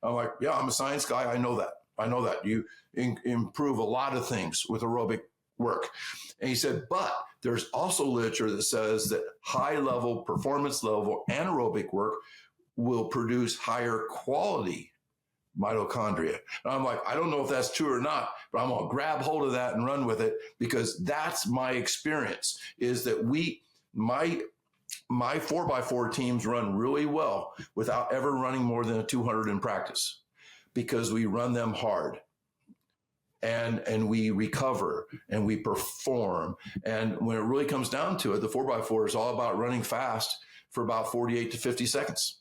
I'm like, yeah, I'm a science guy. I know that. You improve a lot of things with aerobic work. And he said, but there's also literature that says that high level, performance level anaerobic work will produce higher quality mitochondria. And I'm like, I don't know if that's true or not, but I'm going to grab hold of that and run with it, because that's my experience, is that my 4x4 teams run really well without ever running more than a 200 in practice, because we run them hard. and we recover and we perform. And when it really comes down to it, the 4x4 is all about running fast for about 48 to 50 seconds.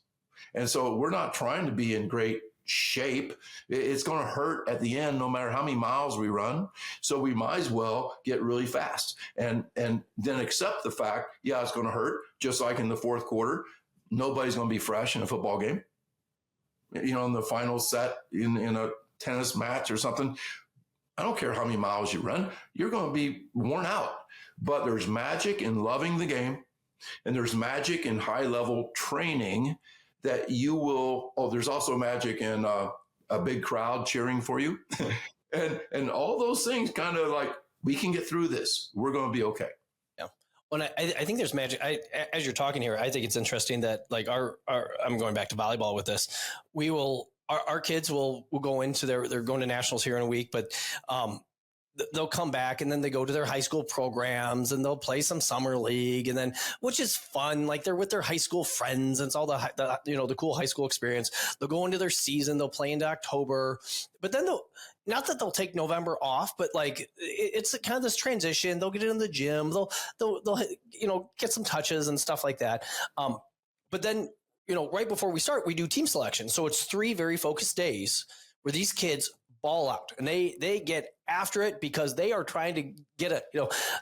And so we're not trying to be in great shape. It's going to hurt at the end, no matter how many miles we run. So we might as well get really fast and then accept the fact, yeah, it's going to hurt. Just like in the fourth quarter, nobody's going to be fresh in a football game. You know, in the final set in a tennis match or something, I don't care how many miles you run, you're going to be worn out. But there's magic in loving the game, and there's magic in high level training that you will. Oh, there's also magic in a big crowd cheering for you, and all those things kind of like, we can get through this. We're going to be okay. Yeah. Well, I think there's magic. As you're talking here, I think it's interesting that like our I'm going back to volleyball with this. Our kids will go into they're going to nationals here in a week, but they'll come back and then they go to their high school programs and they'll play some summer league, and then, which is fun. Like they're with their high school friends, and it's all the cool high school experience. They'll go into their season, they'll play into October, but then not that they'll take November off, but like it's kind of this transition. They'll get in the gym, they'll get some touches and stuff like that. But then, right before we start, we do team selection. So it's 3 very focused days where these kids ball out and they get after it because they are trying to get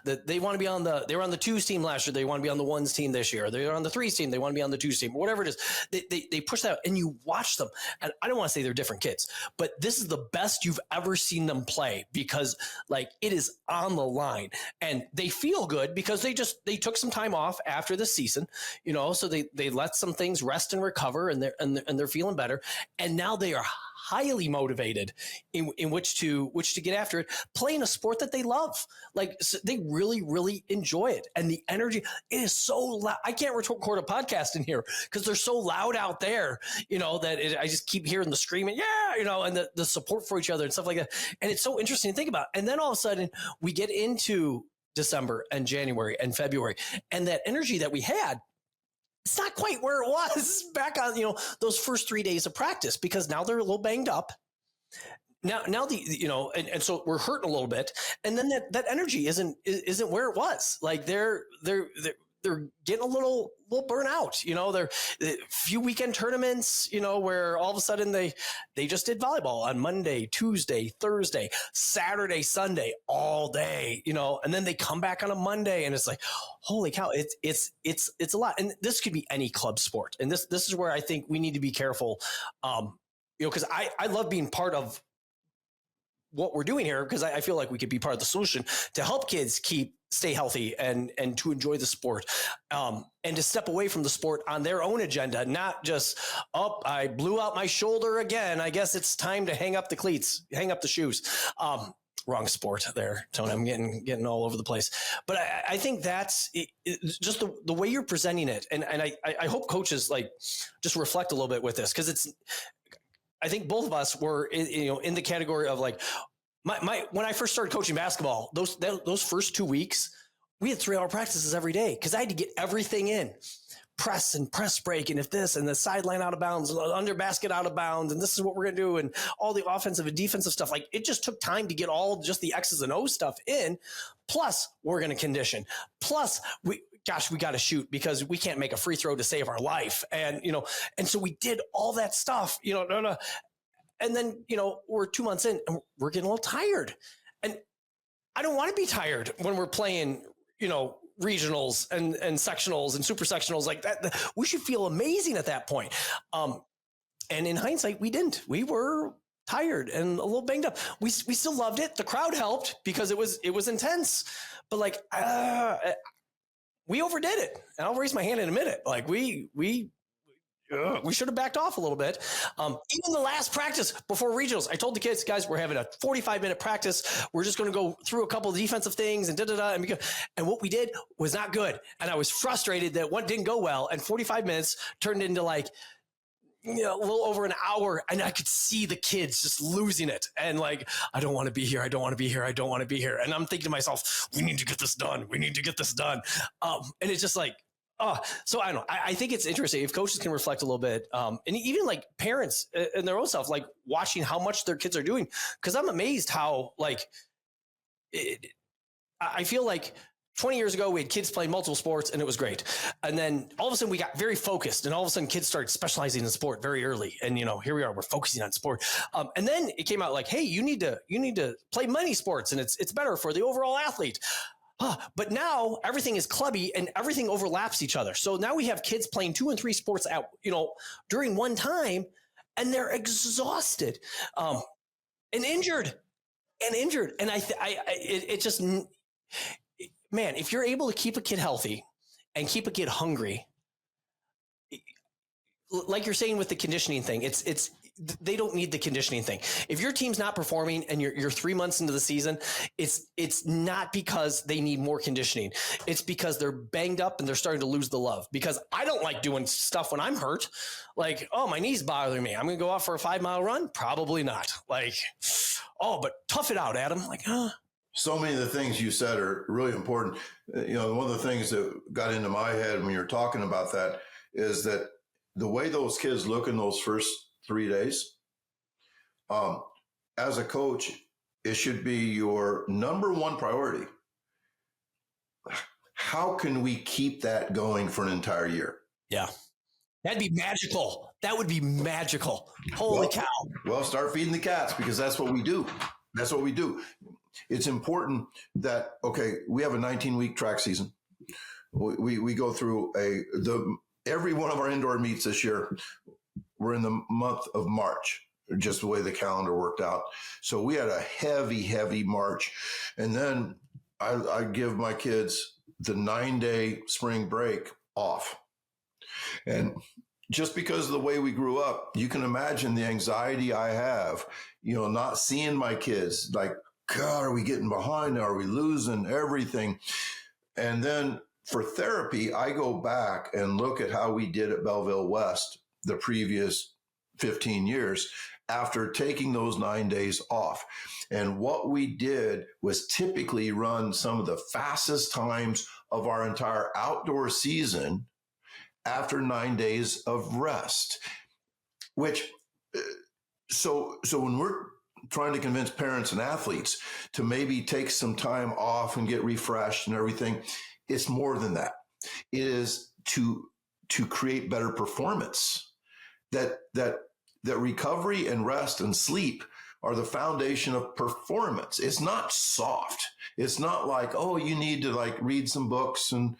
they want to be they were on the 2s team last year. They want to be on the 1s team this year. They're on the 3s team. They want to be on the 2s team, whatever it is. They push that out, and you watch them. And I don't want to say they're different kids, but this is the best you've ever seen them play because like it is on the line, and they feel good because they took some time off after the season, so they let some things rest and recover, and they're feeling better. And now they are highly motivated in which to get after it, playing a sport that they love. Like so they really, really enjoy it. And the energy, it is so loud. I can't record a podcast in here because they're so loud out there, that I just keep hearing the screaming, yeah, and the support for each other and stuff like that. And it's so interesting to think about. And then all of a sudden we get into December and January and February, and that energy that we had, it's not quite where it was back on, those first 3 days of practice, because now they're a little banged up. Now and so we're hurting a little bit. And then that energy isn't where it was. Like they're getting a little burnout, they're a few weekend tournaments, where all of a sudden they just did volleyball on Monday, Tuesday, Thursday, Saturday, Sunday, all day, and then they come back on a Monday and it's like, holy cow, it's a lot. And this could be any club sport. And this is where I think we need to be careful. Cause I love being part of what we're doing here, because I feel like we could be part of the solution to help kids stay healthy and to enjoy the sport, and to step away from the sport on their own agenda, not just, I blew out my shoulder again, I guess it's time to hang up the cleats, hang up the shoes. Wrong sport there, Tony. I'm getting all over the place. But I think that's just the way you're presenting it. And I hope coaches like just reflect a little bit with this, because I think both of us were in the category of like, when I first started coaching basketball, those first 2 weeks, we had 3-hour practices every day because I had to get everything in. Press and press break, and if this, and the sideline out of bounds, under basket out of bounds, and this is what we're going to do, and all the offensive and defensive stuff. Like it just took time to get all just the X's and O's stuff in. Plus, we're going to condition. Plus, we got to shoot because we can't make a free throw to save our life. And, and so we did all that stuff, and then, we're 2 months in and we're getting a little tired. And I don't want to be tired when we're playing, regionals and sectionals and super sectionals like that. We should feel amazing at that point. And in hindsight, we didn't. We were tired and a little banged up. We still loved it. The crowd helped because it was intense, but like, we overdid it. And I'll raise my hand in a minute. Like we should have backed off a little bit. Even the last practice before regionals, I told the kids, guys, we're having a 45-minute practice. We're just going to go through a couple of defensive things and and what we did was not good. And I was frustrated that one didn't go well. And 45 minutes turned into like, a little over an hour, and I could see the kids just losing it. And like, I don't want to be here. I don't want to be here. I don't want to be here. And I'm thinking to myself, we need to get this done. We need to get this done. And it's just like, So I don't know. I think it's interesting if coaches can reflect a little bit, and even like parents and their own self, like watching how much their kids are doing. Because I'm amazed how I feel like 20 years ago we had kids playing multiple sports and it was great, and then all of a sudden we got very focused, and all of a sudden kids started specializing in sport very early, and here we are, we're focusing on sport, and then it came out like, hey, you need to play many sports, and it's better for the overall athlete. But now everything is clubby and everything overlaps each other. So now we have kids playing 2 and 3 sports at, during one time, and they're exhausted, and injured. And it just, man, if you're able to keep a kid healthy and keep a kid hungry, like you're saying with the conditioning thing, it's they don't need the conditioning thing. If your team's not performing and you're 3 months into the season, it's not because they need more conditioning. It's because they're banged up and they're starting to lose the love. Because I don't like doing stuff when I'm hurt. Like, oh, my knee's bothering me, I'm going to go out for a 5-mile run? Probably not. Like, oh, but tough it out, Adam. Like, So many of the things you said are really important. One of the things that got into my head when you're talking about that is that the way those kids look in those first 3 days, as a coach, it should be your number one priority. How can we keep that going for an entire year? Yeah. That'd be magical. That would be magical. Holy cow. Well, start feeding the cats, because that's what we do. That's what we do. It's important that, okay, we have a 19-week track season. We go through every one of our indoor meets this year. We're in the month of March, just the way the calendar worked out. So we had a heavy March. And then I give my kids the 9-day spring break off. And just because of the way we grew up, you can imagine the anxiety I have, not seeing my kids, like, God, are we getting behind? Are we losing everything? And then for therapy, I go back and look at how we did at Belleville West the previous 15 years after taking those 9 days off. And what we did was typically run some of the fastest times of our entire outdoor season after 9 days of rest, so when we're trying to convince parents and athletes to maybe take some time off and get refreshed and everything, it's more than that. It is to create better performance. That recovery and rest and sleep are the foundation of performance. It's not soft. It's not like, oh, you need to like read some books and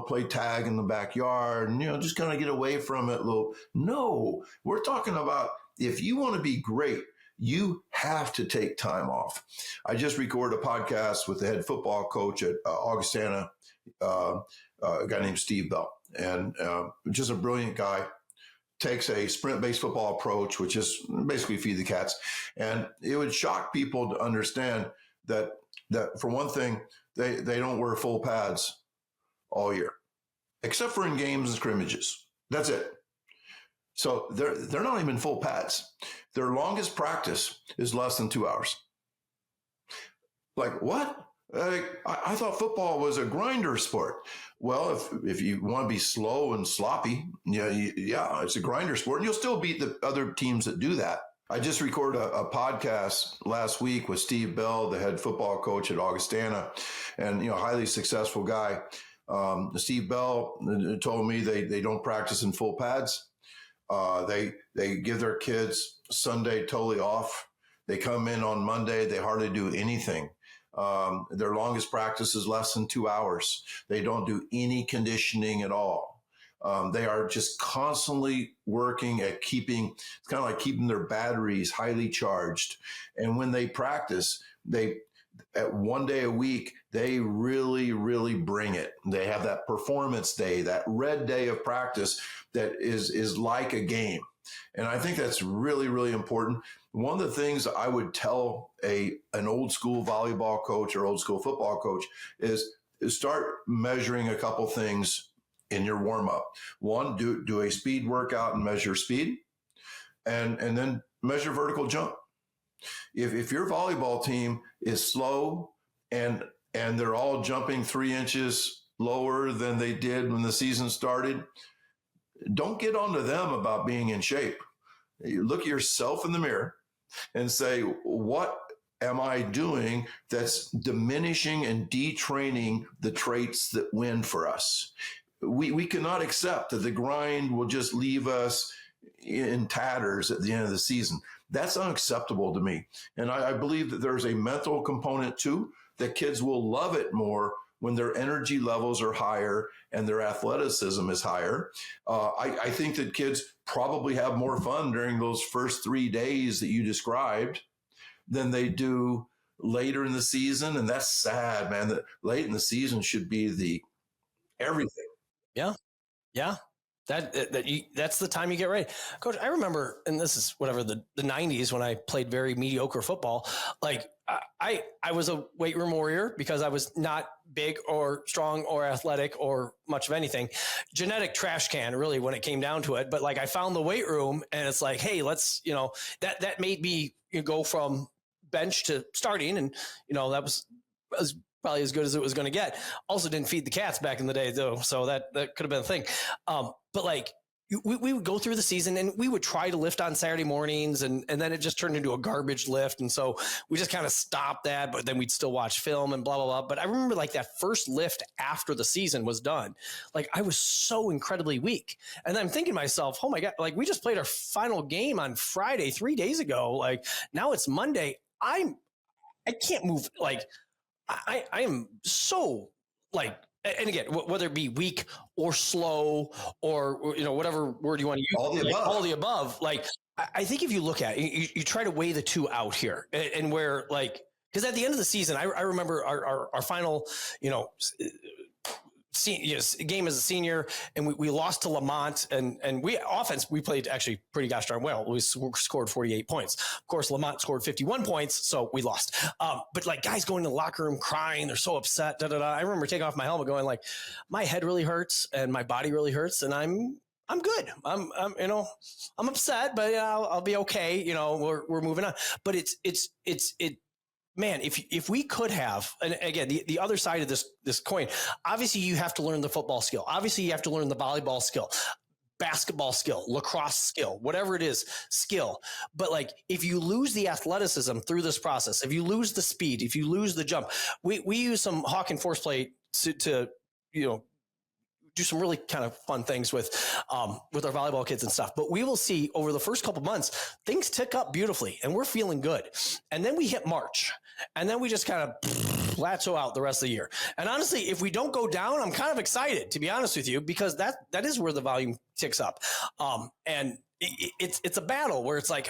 play tag in the backyard and just kind of get away from it a little. No, we're talking about, if you want to be great, you have to take time off. I just recorded a podcast with the head football coach at Augustana, a guy named Steve Bell, and just a brilliant guy. Takes a sprint-based football approach, which is basically feed the cats. And it would shock people to understand that for one thing, they don't wear full pads all year, except for in games and scrimmages. That's it. So they're not even full pads. Their longest practice is less than 2 hours. Like, what? I thought football was a grinder sport. Well, if you want to be slow and sloppy, yeah, it's a grinder sport, and you'll still beat the other teams that do that. I just recorded a podcast last week with Steve Bell, the head football coach at Augustana, and highly successful guy. Steve Bell told me they don't practice in full pads. They give their kids Sunday totally off. They come in on Monday. They hardly do anything. Their longest practice is less than 2 hours. They don't do any conditioning at all. They are just constantly working at it's kind of like keeping their batteries highly charged. And when they practice, at 1 day a week, they really, really bring it. They have that performance day, that red day of practice that is like a game. And I think that's really, really important. One of the things I would tell an old school volleyball coach or old school football coach is start measuring a couple things in your warm up. One, do a speed workout and measure speed, and then measure vertical jump. If your volleyball team is slow and they're all jumping 3 inches lower than they did when the season started, don't get onto them about being in shape. You look at yourself in the mirror and say, what am I doing that's diminishing and detraining the traits that win for us? We cannot accept that the grind will just leave us in tatters at the end of the season. That's unacceptable to me. And I believe that there's a mental component too, that kids will love it more when their energy levels are higher and their athleticism is higher. I think that kids probably have more fun during those first 3 days that you described than they do later in the season. And that's sad, man, that late in the season should be the everything. Yeah. Yeah. That's the time you get ready. Coach, I remember, and this is whatever the 90s when I played very mediocre football, like I was a weight room warrior because I was not big or strong or athletic or much of anything. Genetic trash can, really, when it came down to it. But like I found the weight room and it's like, hey, let's, that made me go from bench to starting. And, that was probably as good as it was going to get. Also didn't feed the cats back in the day though. So that could have been a thing. But like we would go through the season and we would try to lift on Saturday mornings and then it just turned into a garbage lift. And so we just kind of stopped that, but then we'd still watch film and blah, blah, blah. But I remember like that first lift after the season was done. Like I was so incredibly weak. And then I'm thinking to myself, oh my God, like we just played our final game on Friday, 3 days ago. Like now it's Monday. I can't move. Like I am so like, and again, whether it be weak or slow or, whatever word you want to use, all the above, like, I think if you look at it, you try to weigh the two out here and where like, because at the end of the season, I remember our final, game as a senior, and we lost to Lamont, and we played actually pretty gosh darn well. We scored 48 points. Of course, Lamont scored 51 points, so we lost. But like guys going to the locker room crying, they're so upset. Da, da, da. I remember taking off my helmet, going like, my head really hurts and my body really hurts, and I'm good. I'm upset, but I'll be okay. We're moving on. But it's man, if we could have, and again, the other side of this coin, obviously you have to learn the football skill. Obviously you have to learn the volleyball skill, basketball skill, lacrosse skill, whatever it is, skill. But like, if you lose the athleticism through this process, if you lose the speed, if you lose the jump, we use some hawk and force play to do some really kind of fun things with our volleyball kids and stuff. But we will see over the first couple months, things tick up beautifully and we're feeling good. And then we hit March and then we just kind of plateau out the rest of the year. And honestly, if we don't go down, I'm kind of excited, to be honest with you, because that is where the volume ticks up. And it's a battle where it's like,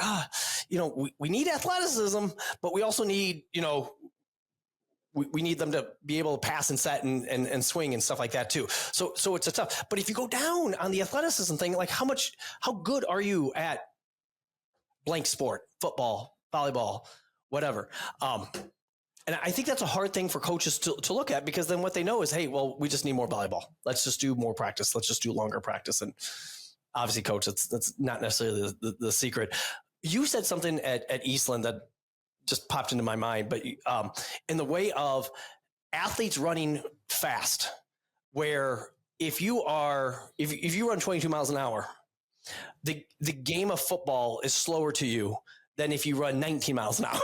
we need athleticism, but we also need, we need them to be able to pass and set and swing and stuff like that too. So it's a tough, but if you go down on the athleticism thing, like how good are you at blank sport, football, volleyball, whatever. And I think that's a hard thing for coaches to look at, because then what they know is, hey, well, we just need more volleyball. Let's just do more practice. Let's just do longer practice. And obviously, coach, that's not necessarily the secret. You said something at Eastland that just popped into my mind, but in the way of athletes running fast, where if you run 22 miles an hour, the game of football is slower to you than if you run 19 miles an hour.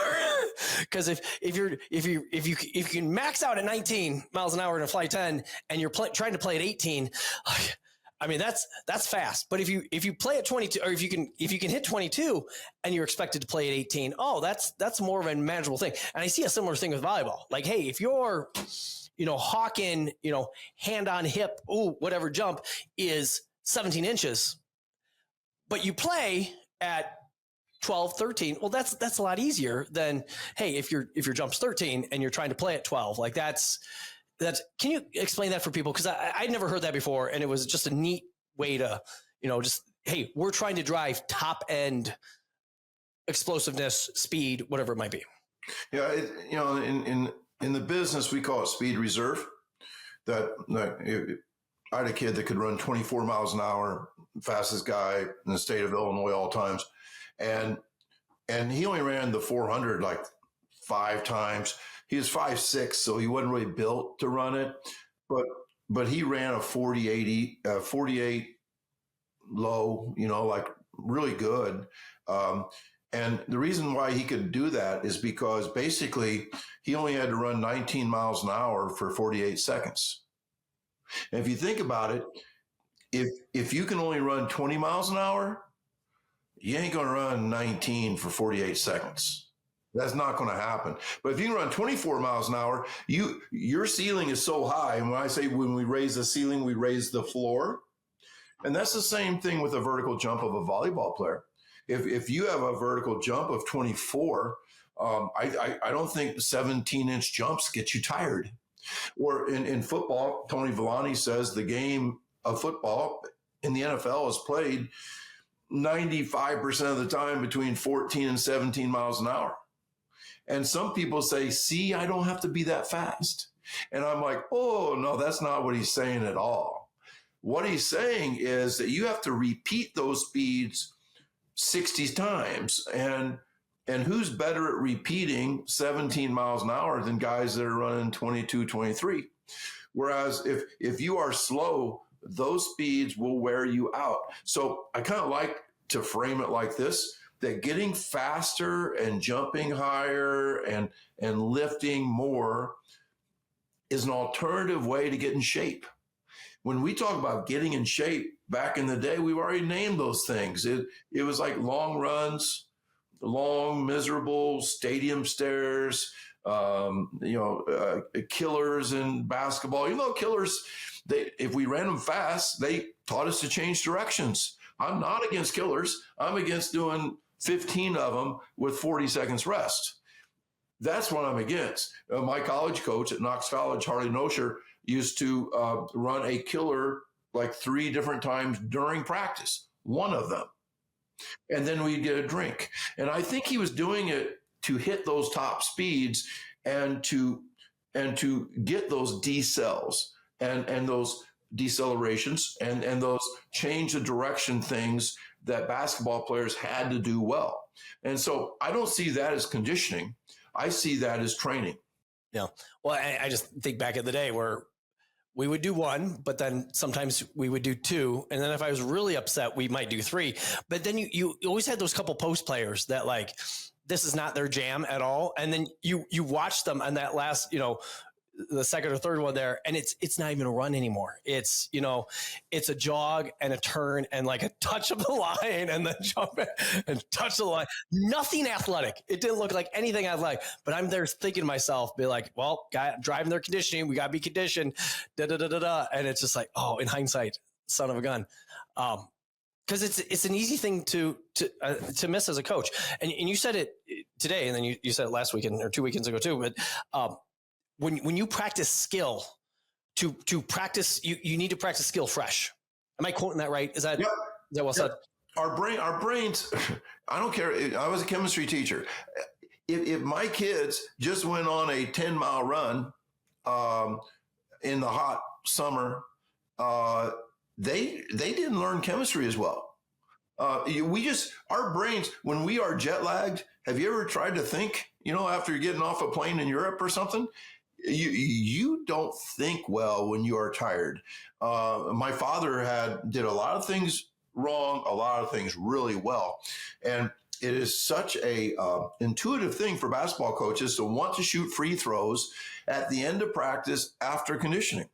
Because if you can max out at 19 miles an hour in a fly 10 and you're trying to play at 18, I mean, that's fast. But if you play at 22, or if you can hit 22 and you're expected to play at 18, that's more of a manageable thing. And I see a similar thing with volleyball. Like, hey, if you're, hawking, hand on hip, whatever jump is 17 inches, but you play at 12, 13, well, that's a lot easier than, hey, if your jump's 13 and you're trying to play at 12, like that's, can you explain that for people? Because I'd never heard that before. And it was just a neat way to, just, hey, we're trying to drive top end explosiveness, speed, whatever it might be. Yeah. In the business, we call it speed reserve. I had a kid that could run 24 miles an hour, fastest guy in the state of Illinois all times. And he only ran the 400 like 5 times. He was 5'6", so he wasn't really built to run it. But but he ran a 48 low, like really good. And the reason why he could do that is because basically he only had to run 19 miles an hour for 48 seconds. And if you think about it, if you can only run 20 miles an hour, you ain't going to run 19 for 48 seconds. That's not going to happen. But if you can run 24 miles an hour, your ceiling is so high. And when I say when we raise the ceiling, we raise the floor. And that's the same thing with a vertical jump of a volleyball player. If you have a vertical jump of 24, I don't think 17-inch jumps get you tired. Or in football, Tony Villani says the game of football in the NFL is played 95% of the time between 14 and 17 miles an hour. And some people say, see, I don't have to be that fast. And I'm like, oh, no, that's not what he's saying at all. What he's saying is that you have to repeat those speeds 60 times. And who's better at repeating 17 miles an hour than guys that are running 22, 23? Whereas if you are slow, those speeds will wear you out. So I kind of like to frame it like this, that getting faster and jumping higher and lifting more is an alternative way to get in shape. When we talk about getting in shape, back in the day, we've already named those things. It was like long runs, long, miserable stadium stairs, killers in basketball. Killers, if we ran them fast, they taught us to change directions. I'm not against killers. I'm against doing 15 of them with 40 seconds rest. That's what I'm against. My college coach at Knox College, Harley Nosher, used to run a killer like 3 different times during practice, one of them. And then we'd get a drink. And I think he was doing it to hit those top speeds and to get those decels and those decelerations and those change the direction things that basketball players had to do well. And so I don't see that as conditioning. I see that as training. Yeah. Well, I just think back in the day where we would do 1, but then sometimes we would do 2. And then if I was really upset, we might do 3. But then you always had those couple post players that like, this is not their jam at all. And then you watch them on that last, the second or third one there, and it's not even a run anymore. It's a jog and a turn and like a touch of the line and then jump and touch the line. Nothing athletic. It didn't look like anything athletic. But I'm there thinking to myself, be like, well, guy driving their conditioning, we gotta be conditioned. And it's just like, oh, in hindsight, son of a gun. Because it's an easy thing to miss as a coach. And you said it today, and then you said it last weekend or 2 weekends ago too. But when you practice skill, to practice, you need to practice skill fresh. Am I quoting that right? Is that well said? Our brains, I don't care. I was a chemistry teacher. If my kids just went on a 10-mile run in the hot summer, they didn't learn chemistry as well. Our brains, when we are jet lagged, have you ever tried to think, after you're getting off a plane in Europe or something? You don't think well when you are tired. My father did a lot of things wrong, a lot of things really well. And it is such a intuitive thing for basketball coaches to want to shoot free throws at the end of practice after conditioning.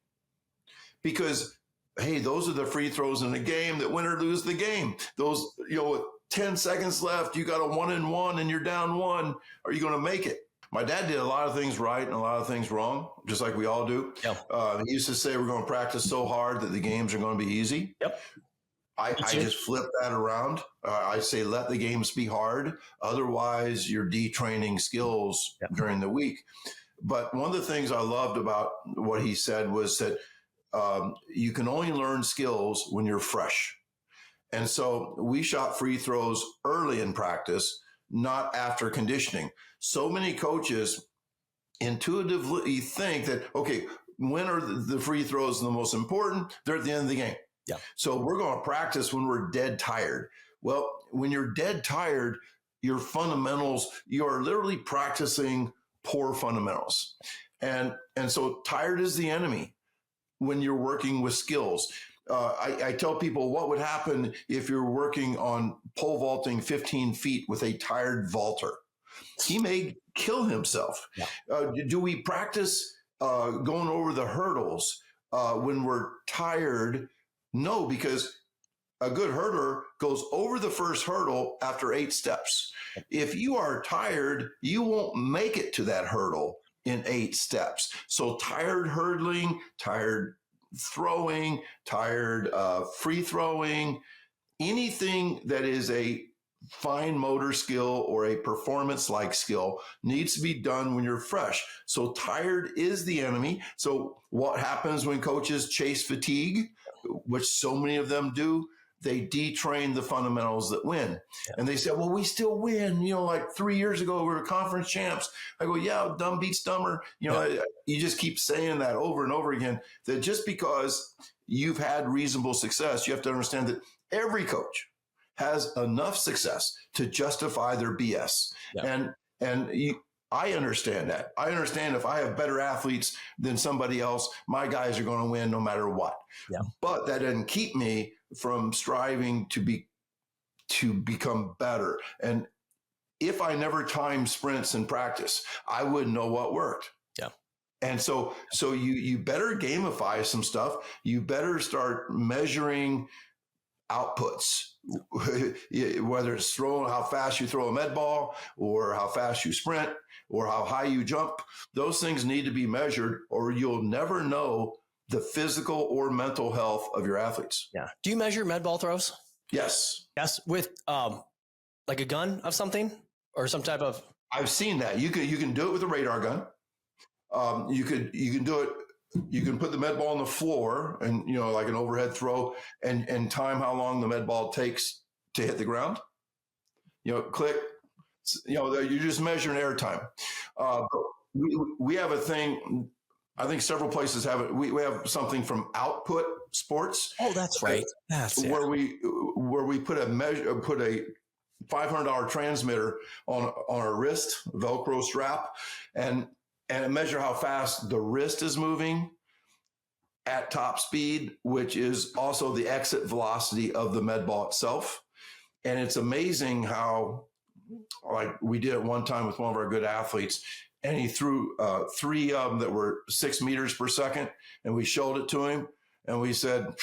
Because, hey, those are the free throws in the game that win or lose the game. Those, with 10 seconds left, you got a 1-and-1 and you're down 1. Are you going to make it? My dad did a lot of things right and a lot of things wrong, just like we all do. Yep. He used to say we're going to practice so hard that the games are going to be easy. Yep. I just flip that around. I say let the games be hard. Otherwise, you're detraining skills during the week. But one of the things I loved about what he said was that you can only learn skills when you're fresh. And so we shot free throws early in practice, not after conditioning. So many coaches intuitively think that, okay, when are the free throws the most important? They're at the end of the game. Yeah. So we're going to practice when we're dead tired. Well, when you're dead tired, your fundamentals, you are literally practicing poor fundamentals. And so tired is the enemy. when you're working with skills. I tell people what would happen if you're working on pole vaulting 15 feet with a tired vaulter. He may kill himself. Yeah. Do we practice going over the hurdles when we're tired? No, because a good hurdler goes over the first hurdle after 8 steps. If you are tired, you won't make it to that hurdle in 8 steps. So tired hurdling, tired throwing, tired free throwing, anything that is a fine motor skill or a performance-like skill needs to be done when you're fresh. So tired is the enemy. So what happens when coaches chase fatigue, which so many of them do? They detrain the fundamentals that win. Yeah. And they say, well, we still win. You know, like 3 years ago, we were conference champs. I go, yeah, dumb beats dumber. You know, yeah. You just keep saying that over and over again, that just because you've had reasonable success, you have to understand that every coach has enough success to justify their BS. Yeah. I understand that. I understand if I have better athletes than somebody else, my guys are going to win no matter what. Yeah. But that doesn't keep me from striving to become better. And if I never timed sprints in practice, I wouldn't know what worked. Yeah. And so you better gamify some stuff. You better start measuring outputs, whether it's throwing how fast you throw a med ball or how fast you sprint or how high you jump. Those things need to be measured, or you'll never know the physical or mental health of your athletes. Yeah. Do you measure med ball throws? Yes. Yes. With like a gun of something or some type of. I've seen that. You can do it with a radar gun. You can do it. You can put the med ball on the floor and, you know, like an overhead throw and time how long the med ball takes to hit the ground. You know, click, you know, you're just measuring air time. We have a thing. I think several places have it. We have something from Output Sports. Oh, that's right. That's where we put a $500 transmitter on our wrist, Velcro strap, and measure how fast the wrist is moving at top speed, which is also the exit velocity of the med ball itself. And it's amazing how, like we did at one time with one of our good athletes, and he threw 3 of them that were 6 meters per second. And we showed it to him and we said,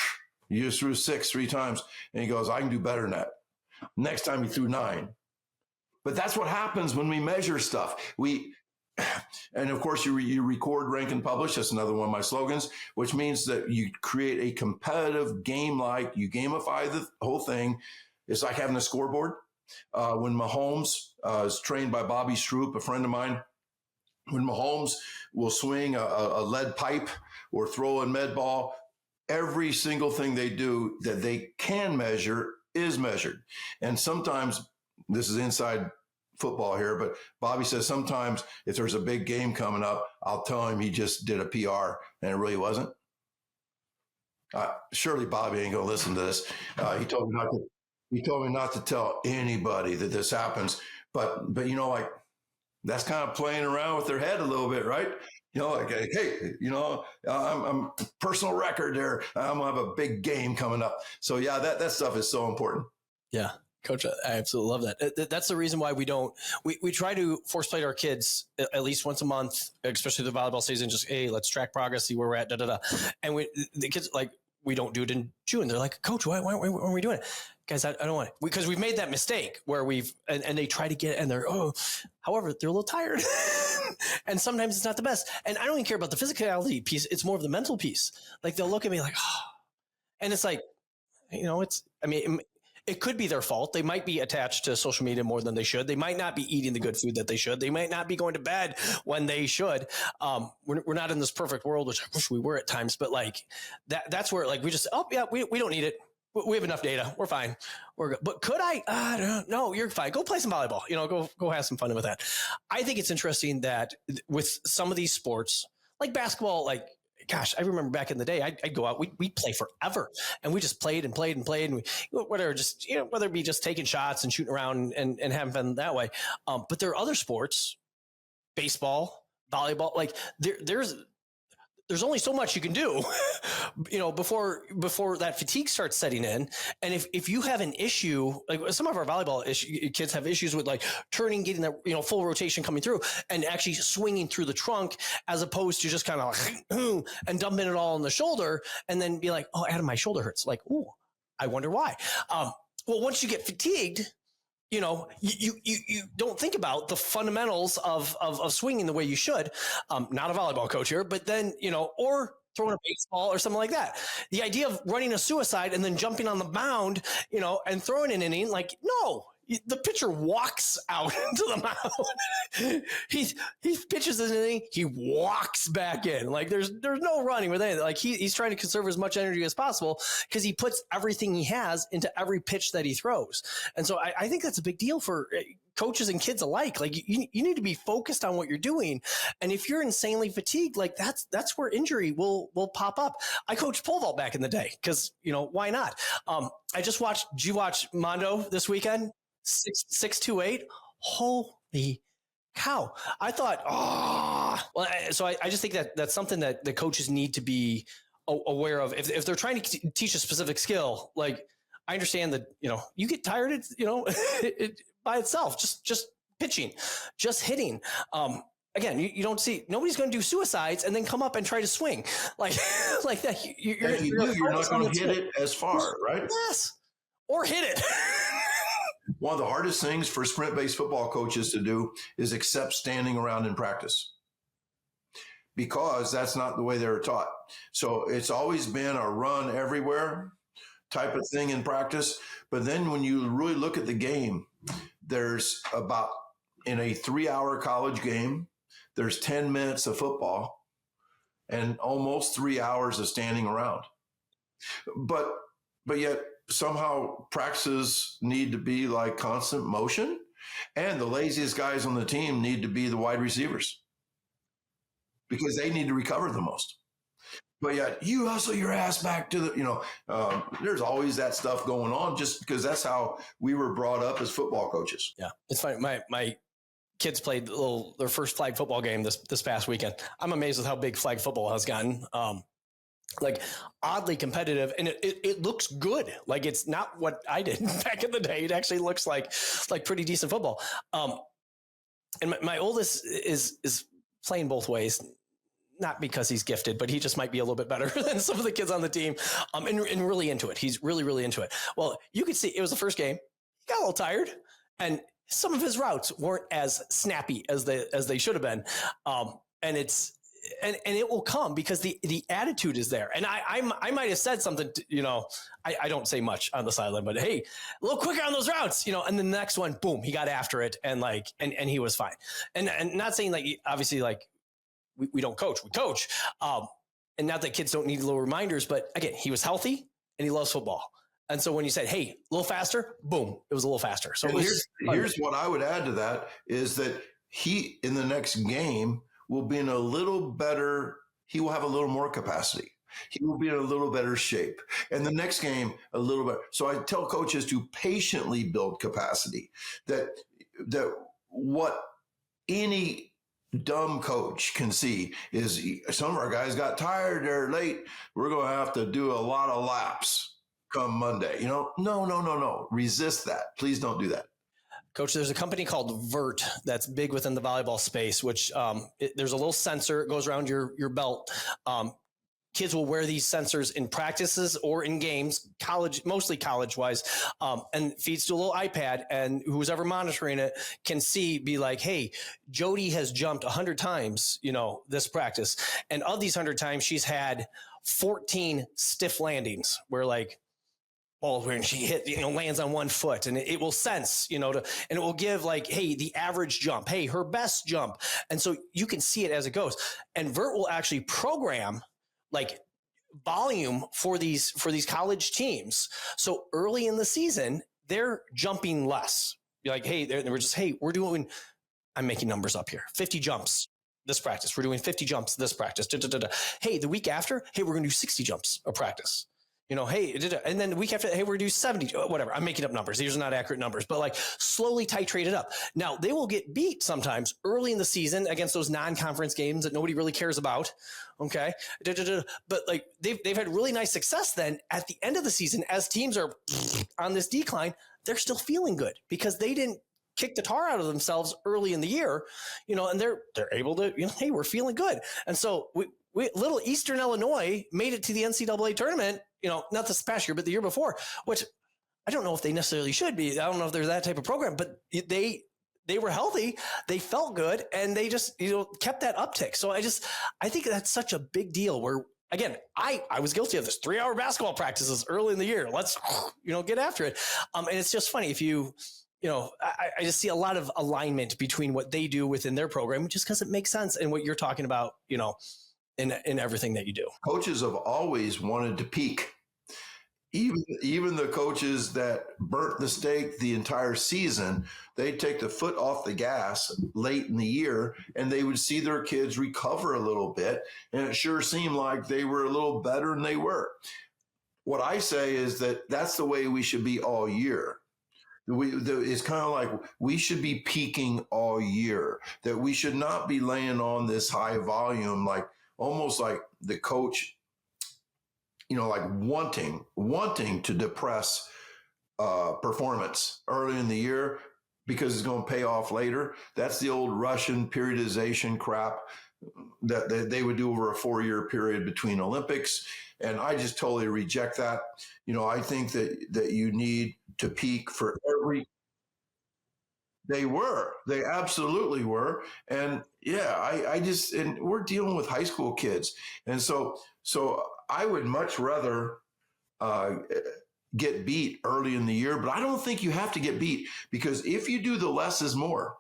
you just threw 6 3 times. And he goes, I can do better than that. Next time he threw 9. But that's what happens when we measure stuff. And of course you record, rank, and publish. That's another one of my slogans, which means that you create a competitive game, like you gamify the whole thing. It's like having a scoreboard. When Mahomes is trained by Bobby Stroop, a friend of mine, when Mahomes will swing a lead pipe or throw a med ball, every single thing they do that they can measure is measured. And sometimes, this is inside football here, but Bobby says sometimes if there's a big game coming up, I'll tell him he just did a PR and it really wasn't. Surely Bobby ain't going to listen to this. He told me not to tell anybody that this happens, but you know, like, that's kind of playing around with their head a little bit, right? You know, like, hey, you know, I'm personal record there. I'm gonna have a big game coming up. So yeah, that stuff is so important. Yeah, Coach, I absolutely love that. That's the reason why we try to force play our kids at least once a month, especially the volleyball season. Just, hey, let's track progress, see where we're at, And the kids, like, we don't do it in June. They're like, Coach, why are we doing it? Guys, I don't want it. Because we've made that mistake where and they try to get it and however, they're a little tired. And sometimes it's not the best. And I don't even care about the physicality piece. It's more of the mental piece. Like, they'll look at me like, oh. And it's like, you know, it could be their fault. They might be attached to social media more than they should. They might not be eating the good food that they should. They might not be going to bed when they should. We're not in this perfect world, which I wish we were at times, but like that's where, like, we just, we don't need it. We have enough data. We're fine. We're good. But could I? No, you're fine. Go play some volleyball. You know, go have some fun with that. I think it's interesting that with some of these sports, like basketball, like, gosh, I remember back in the day, I'd go out, we'd play forever, and we just played and played and played, and whether it be just taking shots and shooting around and having fun that way. But there are other sports, baseball, volleyball, like there's there's only so much you can do, before that fatigue starts setting in. And if you have an issue, like some of our volleyball kids have issues with like turning, getting that, full rotation coming through and actually swinging through the trunk, as opposed to just kind of like, and dumping it all on the shoulder and then be like, oh, Adam, my shoulder hurts. Like, ooh, I wonder why. Well, once you get fatigued, you don't think about the fundamentals of swinging the way you should. Not a volleyball coach here, but then, or throwing a baseball or something like that. The idea of running a suicide and then jumping on the mound, and throwing an inning, like, no, the pitcher walks out into the mound. he pitches an inning, he walks back in. Like there's no running with anything. Like he's trying to conserve as much energy as possible because he puts everything he has into every pitch that he throws. And so I think that's a big deal for coaches and kids alike. Like you need to be focused on what you're doing. And if you're insanely fatigued, like that's where injury will pop up. I coached pole vault back in the day because, why not? Did you watch Mondo this weekend? 628. Holy cow. I thought, well, so I just think that's something that the coaches need to be aware of. If they're trying to teach a specific skill, like I understand that, you get tired, it by itself, just pitching, just hitting. Again, you don't see, nobody's going to do suicides and then come up and try to swing like that. You're not going to hit it as far, right? Yes. Or hit it. One of the hardest things for sprint-based football coaches to do is accept standing around in practice, because that's not the way they're taught. So it's always been a run everywhere type of thing in practice. But then when you really look at the game, there's about, in a 3-hour college game, there's 10 minutes of football and almost 3 hours of standing around. But yet somehow practices need to be like constant motion, and the laziest guys on the team need to be the wide receivers because they need to recover the most. But yet you hustle your ass back to the, there's always that stuff going on just because that's how we were brought up as football coaches. Yeah. It's funny. My kids played their first flag football game this past weekend. I'm amazed with how big flag football has gotten. Like oddly competitive, and it looks good. Like it's not what I did back in the day. It actually looks like pretty decent football. And my oldest is playing both ways. Not because he's gifted, but he just might be a little bit better than some of the kids on the team. And really into it. He's really, really into it. Well, you could see it was the first game. He got a little tired, and some of his routes weren't as snappy as they should have been. And it will come because the attitude is there. And I might have said something, I don't say much on the sideline, but hey, a little quicker on those routes, and the next one, boom, he got after it and he was fine. And not saying like, obviously like we don't coach, we coach. And not that kids don't need little reminders, but again, he was healthy and he loves football. And so when you said, hey, a little faster, boom, it was a little faster. So here's what I would add to that is that he, in the next game, will be in a little better, he will have a little more capacity. He will be in a little better shape. And the next game, a little bit. So I tell coaches to patiently build capacity, that what any dumb coach can see is some of our guys got tired, they're late. We're going to have to do a lot of laps come Monday. No. Resist that. Please don't do that. Coach, there's a company called Vert that's big within the volleyball space, which there's a little sensor. It goes around your belt. Kids will wear these sensors in practices or in games, mostly college-wise, and feeds to a little iPad. And who's ever monitoring it can be like, hey, Jody has jumped 100 times, this practice. And of these 100 times, she's had 14 stiff landings where like, when she lands on one foot, and it will sense, and it will give like, hey, the average jump, hey, her best jump. And so you can see it as it goes. And Vert will actually program like volume for these college teams. So early in the season, they're jumping less. You're like, hey, we're doing, I'm making numbers up here, 50 jumps this practice. We're doing 50 jumps this practice. Hey, the week after, hey, we're going to do 60 jumps of practice. hey, and then the week after, hey, we're due 70, whatever. I'm making up numbers. These are not accurate numbers, but like slowly titrate it up. Now they will get beat sometimes early in the season against those non-conference games that nobody really cares about. Okay. But like they've had really nice success then at the end of the season as teams are on this decline, they're still feeling good because they didn't kick the tar out of themselves early in the year, and they're able to, hey, we're feeling good. And so we little Eastern Illinois made it to the NCAA tournament, not this past year, but the year before, which I don't know if they necessarily should be. I don't know if they're that type of program, but they were healthy. They felt good and they just, kept that uptick. So I think that's such a big deal where, again, I was guilty of this 3-hour basketball practices early in the year. Let's, get after it. And it's just funny if I just see a lot of alignment between what they do within their program, just because it makes sense. And what you're talking about, in everything that you do. Coaches have always wanted to peak. Even the coaches that burnt the steak the entire season, they'd take the foot off the gas late in the year and they would see their kids recover a little bit. And it sure seemed like they were a little better than they were. What I say is that that's the way we should be all year. It's kind of like we should be peaking all year, that we should not be laying on this high volume, like almost like the coach, like wanting to depress performance early in the year because it's going to pay off later. That's the old Russian periodization crap that they would do over a 4-year period between Olympics. And I just totally reject that. I think that you need to peak for they absolutely were. And yeah, and we're dealing with high school kids. And so I would much rather get beat early in the year, but I don't think you have to get beat, because if you do the less is more,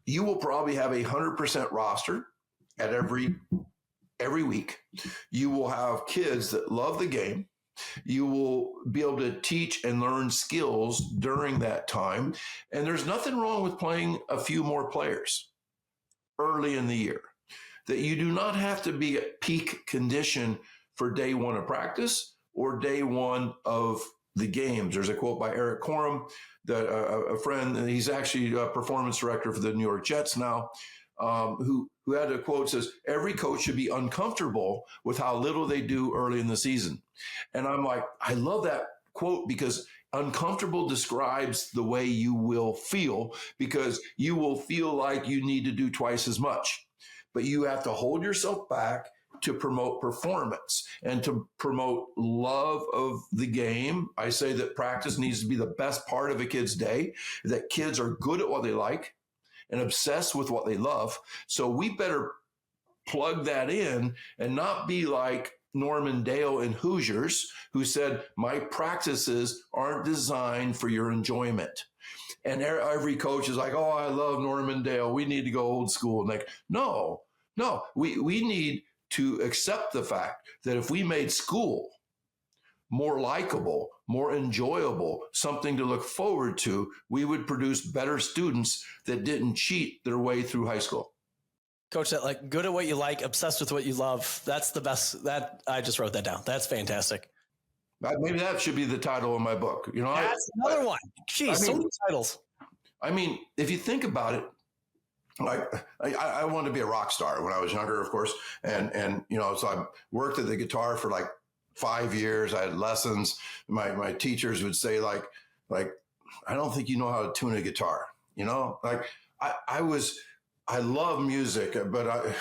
you will probably have 100% roster at every week. You will have kids that love the game. You will be able to teach and learn skills during that time. And there's nothing wrong with playing a few more players early in the year. That you do not have to be at peak condition for day one of practice or day one of the games. There's a quote by Eric Corum, that a friend, he's actually a performance director for the New York Jets now, who had a quote says, every coach should be uncomfortable with how little they do early in the season. And I'm like, I love that quote, because uncomfortable describes the way you will feel, because you will feel like you need to do twice as much, but you have to hold yourself back to promote performance and to promote love of the game. I say that practice needs to be the best part of a kid's day, that kids are good at what they like and obsessed with what they love. So we better plug that in and not be like Norman Dale in Hoosiers, who said, my practices aren't designed for your enjoyment. And every coach is like, oh, I love Norman Dale. We need to go old school. And like, no, we need to accept the fact that if we made school more likable, more enjoyable, something to look forward to, we would produce better students that didn't cheat their way through high school. Coach, that like good at what you like, obsessed with what you love. That's the best. That I just wrote that down. That's fantastic. Maybe that should be the title of my book. That's another one. Jeez, so many titles. I mean, if you think about it, like I wanted to be a rock star when I was younger, of course. And so I worked at the guitar for like 5 years. I had lessons. My teachers would say like, I don't think you know how to tune a guitar, like I love music, but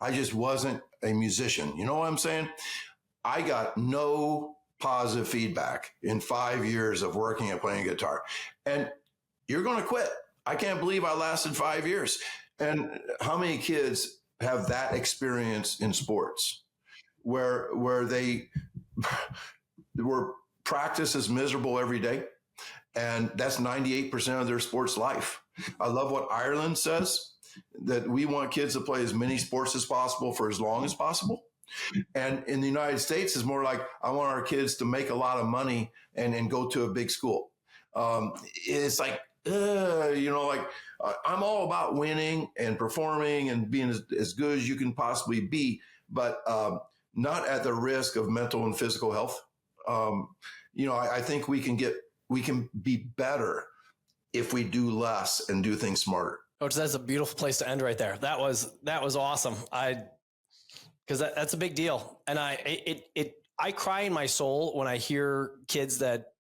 I just wasn't a musician. You know what I'm saying? I got no positive feedback in 5 years of working and playing guitar. And you're going to quit. I can't believe I lasted 5 years. And how many kids have that experience in sports where they were practice is miserable every day? And that's 98% of their sports life. I love what Ireland says, that we want kids to play as many sports as possible for as long as possible. And in the United States, it's more like, I want our kids to make a lot of money and go to a big school. It's like, I'm all about winning and performing and being as good as you can possibly be, but not at the risk of mental and physical health. I think we can be better if we do less and do things smarter. Coach, that's a beautiful place to end right there. That was awesome. Because that's a big deal. And I cry in my soul when I hear kids that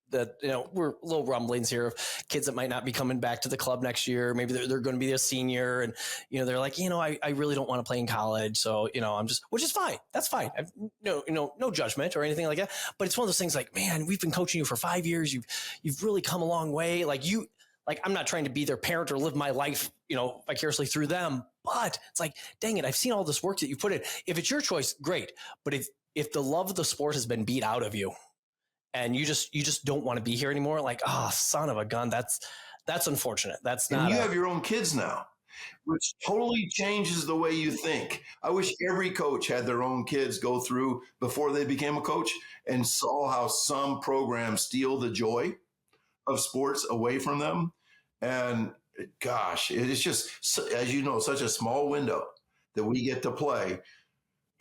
we're little rumblings here of kids that might not be coming back to the club next year. Maybe they're going to be a senior, and they're like, I really don't want to play in college, so I'm just, which is fine. That's fine. No judgment or anything like that. But it's one of those things like, man, we've been coaching you for 5 years. You've really come a long way. I'm not trying to be their parent or live my life, vicariously through them. But it's like, dang it, I've seen all this work that you put in. If it's your choice, great. But if the love of the sport has been beat out of you, and you just don't want to be here anymore, like, oh, son of a gun, that's unfortunate. That's not. And you have your own kids now, which totally changes the way you think. I wish every coach had their own kids go through before they became a coach and saw how some programs steal the joy of sports away from them. And gosh, it is just, as you know, such a small window that we get to play,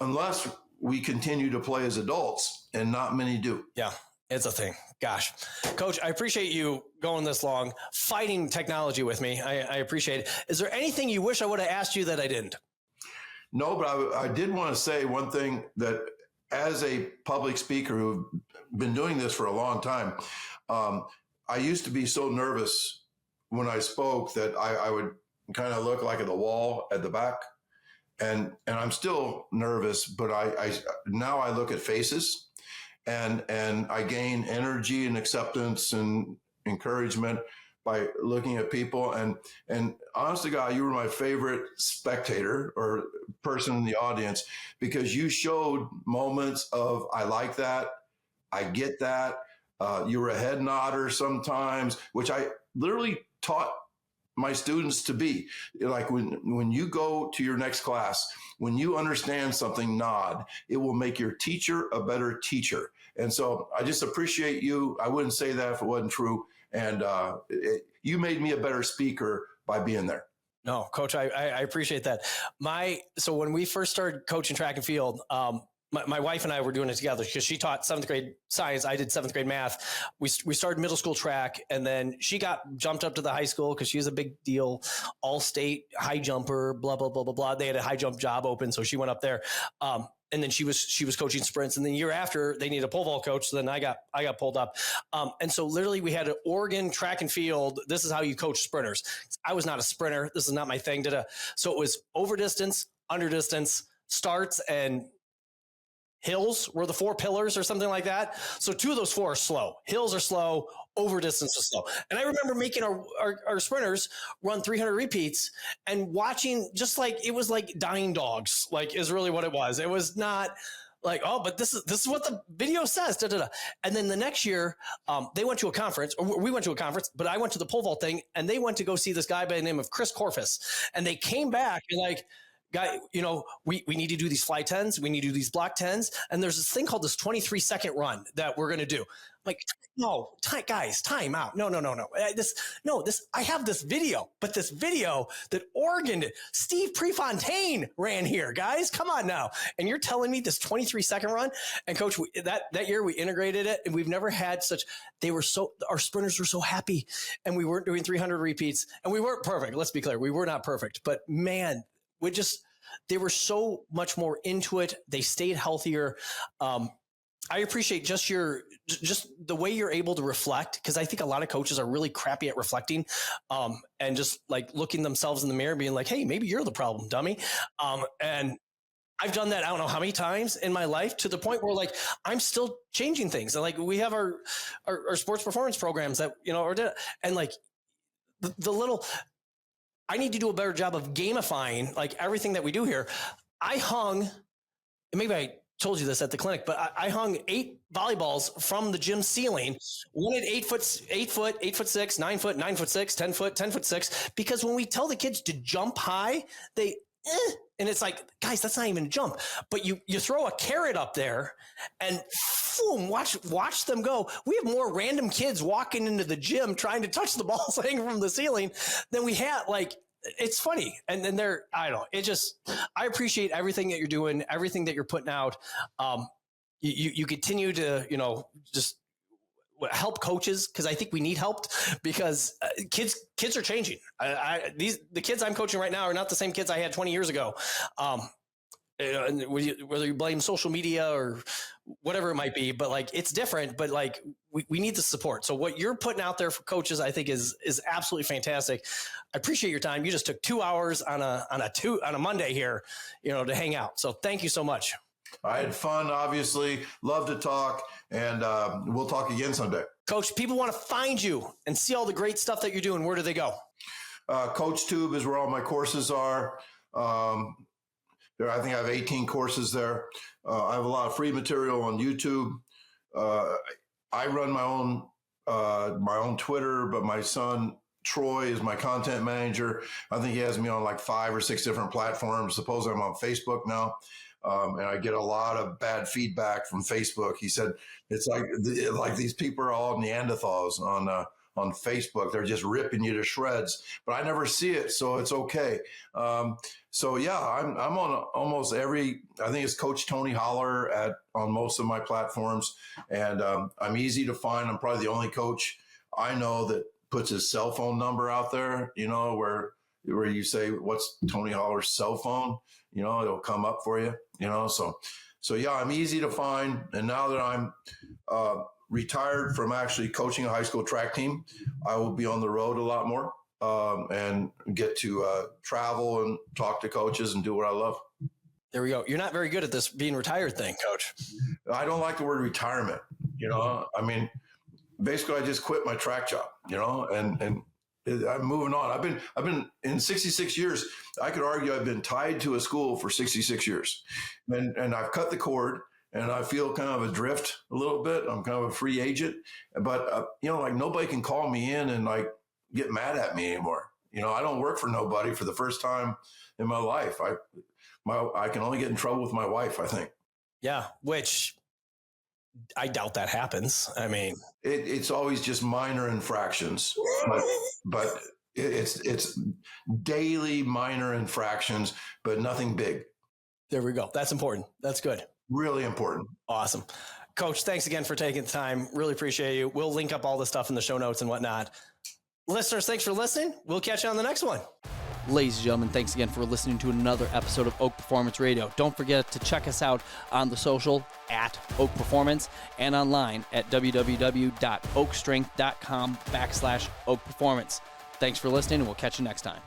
unless we continue to play as adults, and not many do. Yeah. It's a thing. Gosh, Coach, I appreciate you going this long, fighting technology with me. I appreciate it. Is there anything you wish I would have asked you that I didn't? No, but I did want to say one thing, that as a public speaker who've been doing this for a long time, I used to be so nervous when I spoke that I would kind of look like at the wall at the back. And I'm still nervous, but now I look at faces. And I gain energy and acceptance and encouragement by looking at people. And honest to God, you were my favorite spectator or person in the audience, because you showed moments of, I like that, I get that. You were a head nodder sometimes, which I literally taught my students to be. Like when you go to your next class, when you understand something, nod. It will make your teacher a better teacher. And so I just appreciate you. I wouldn't say that if it wasn't true. And you made me a better speaker by being there. No, Coach, I appreciate that. So when we first started coaching track and field, my wife and I were doing it together because she taught 7th grade science. I did 7th grade math. We started middle school track, and then she got jumped up to the high school because she was a big deal, all state high jumper, blah, blah, blah, blah, blah. They had a high jump job open. So she went up there. And then she was coaching sprints. And then the year after, they needed a pole vault coach. So then I got pulled up. And so literally we had an Oregon track and field. This is how you coach sprinters. I was not a sprinter. This is not my thing. So it was over distance, under distance, starts, and hills were the 4 pillars or something like that. So 2 of those 4 are slow. Hills are slow, over distance is slow. And I remember making our sprinters run 300 repeats and watching, just like, it was like dying dogs, like, is really what it was. It was not like, oh, but this is what the video says. Da, da, da. And then the next year, they went to a conference, or we went to a conference, but I went to the pole vault thing, and they went to go see this guy by the name of Chris Corfus. And they came back and like, guy, we need to do these fly 10s. We need to do these block 10s. And there's this thing called this 23-second run that we're going to do. Like, no, guys, time out. No. I have this video, but this video that Oregon did, Steve Prefontaine ran here, guys, come on now. And you're telling me this 23-second run? And Coach, that year we integrated it, and we've never had our sprinters were so happy, and we weren't doing 300 repeats, and we weren't perfect. Let's be clear. We were not perfect, but man, they were so much more into it. They stayed healthier. I appreciate just the way you're able to reflect, because I think a lot of coaches are really crappy at reflecting, and just like looking themselves in the mirror, being like, hey, maybe you're the problem, dummy. And I've done that, I don't know how many times in my life, to the point where like I'm still changing things. And like we have our sports performance programs that, and like the little, I need to do a better job of gamifying like everything that we do here. I hung, and maybe I told you this at the clinic, but I hung 8 volleyballs from the gym ceiling. One at 8 foot, 8 foot 6, 9 foot, 9 foot 6, 10 foot, 10 foot 6. Because when we tell the kids to jump high, and it's like, guys, that's not even a jump. But you throw a carrot up there and boom, watch them go. We have more random kids walking into the gym trying to touch the balls hanging from the ceiling than we had. Like, it's funny. And then I don't know. I appreciate everything that you're doing, everything that you're putting out. you continue to, just help coaches, because I think we need help, because kids are changing. The kids I'm coaching right now are not the same kids I had 20 years ago. Whether you blame social media or whatever it might be, but like, it's different, but like we need the support. So what you're putting out there for coaches, I think is absolutely fantastic. I appreciate your time. You just took 2 hours on a Monday here, to hang out. So thank you so much. I had fun, obviously. Love to talk, and we'll talk again someday. Coach, people want to find you and see all the great stuff that you're doing. Where do they go? CoachTube is where all my courses are. I think I have 18 courses there. I have a lot of free material on YouTube. I run my own Twitter, but my son Troy is my content manager. I think he has me on like 5 or 6 different platforms. Suppose I'm on Facebook now. And I get a lot of bad feedback from Facebook. He said, it's like these people are all Neanderthals on Facebook. They're just ripping you to shreds, but I never see it. So it's okay. So yeah, I'm on almost every, I think it's Coach Tony Holler on most of my platforms. And I'm easy to find. I'm probably the only coach I know that puts his cell phone number out there, where you say, what's Tony Holler's cell phone? It'll come up for you, So yeah, I'm easy to find. And now that I'm retired from actually coaching a high school track team, I will be on the road a lot more and get to travel and talk to coaches and do what I love. There we go. You're not very good at this being retired thing, Coach. I don't like the word retirement. I mean, basically I just quit my track job, and I'm moving on. I've been in 66 years. I could argue I've been tied to a school for 66 years, and I've cut the cord, and I feel kind of adrift a little bit. I'm kind of a free agent, but like nobody can call me in and like get mad at me anymore. I don't work for nobody for the first time in my life. I can only get in trouble with my wife, I think. Yeah, which I doubt that happens. I mean, it's always just minor infractions, but it's daily minor infractions, but nothing big. There we go. That's important. That's good. Really important. Awesome. Coach, thanks again for taking the time. Really appreciate you. We'll link up all the stuff in the show notes and whatnot. Listeners, thanks for listening. We'll catch you on the next one. Ladies and gentlemen, thanks again for listening to another episode of Oak Performance Radio. Don't forget to check us out on the social at Oak Performance and online at www.oakstrength.com/Oak Performance. Thanks for listening, and we'll catch you next time.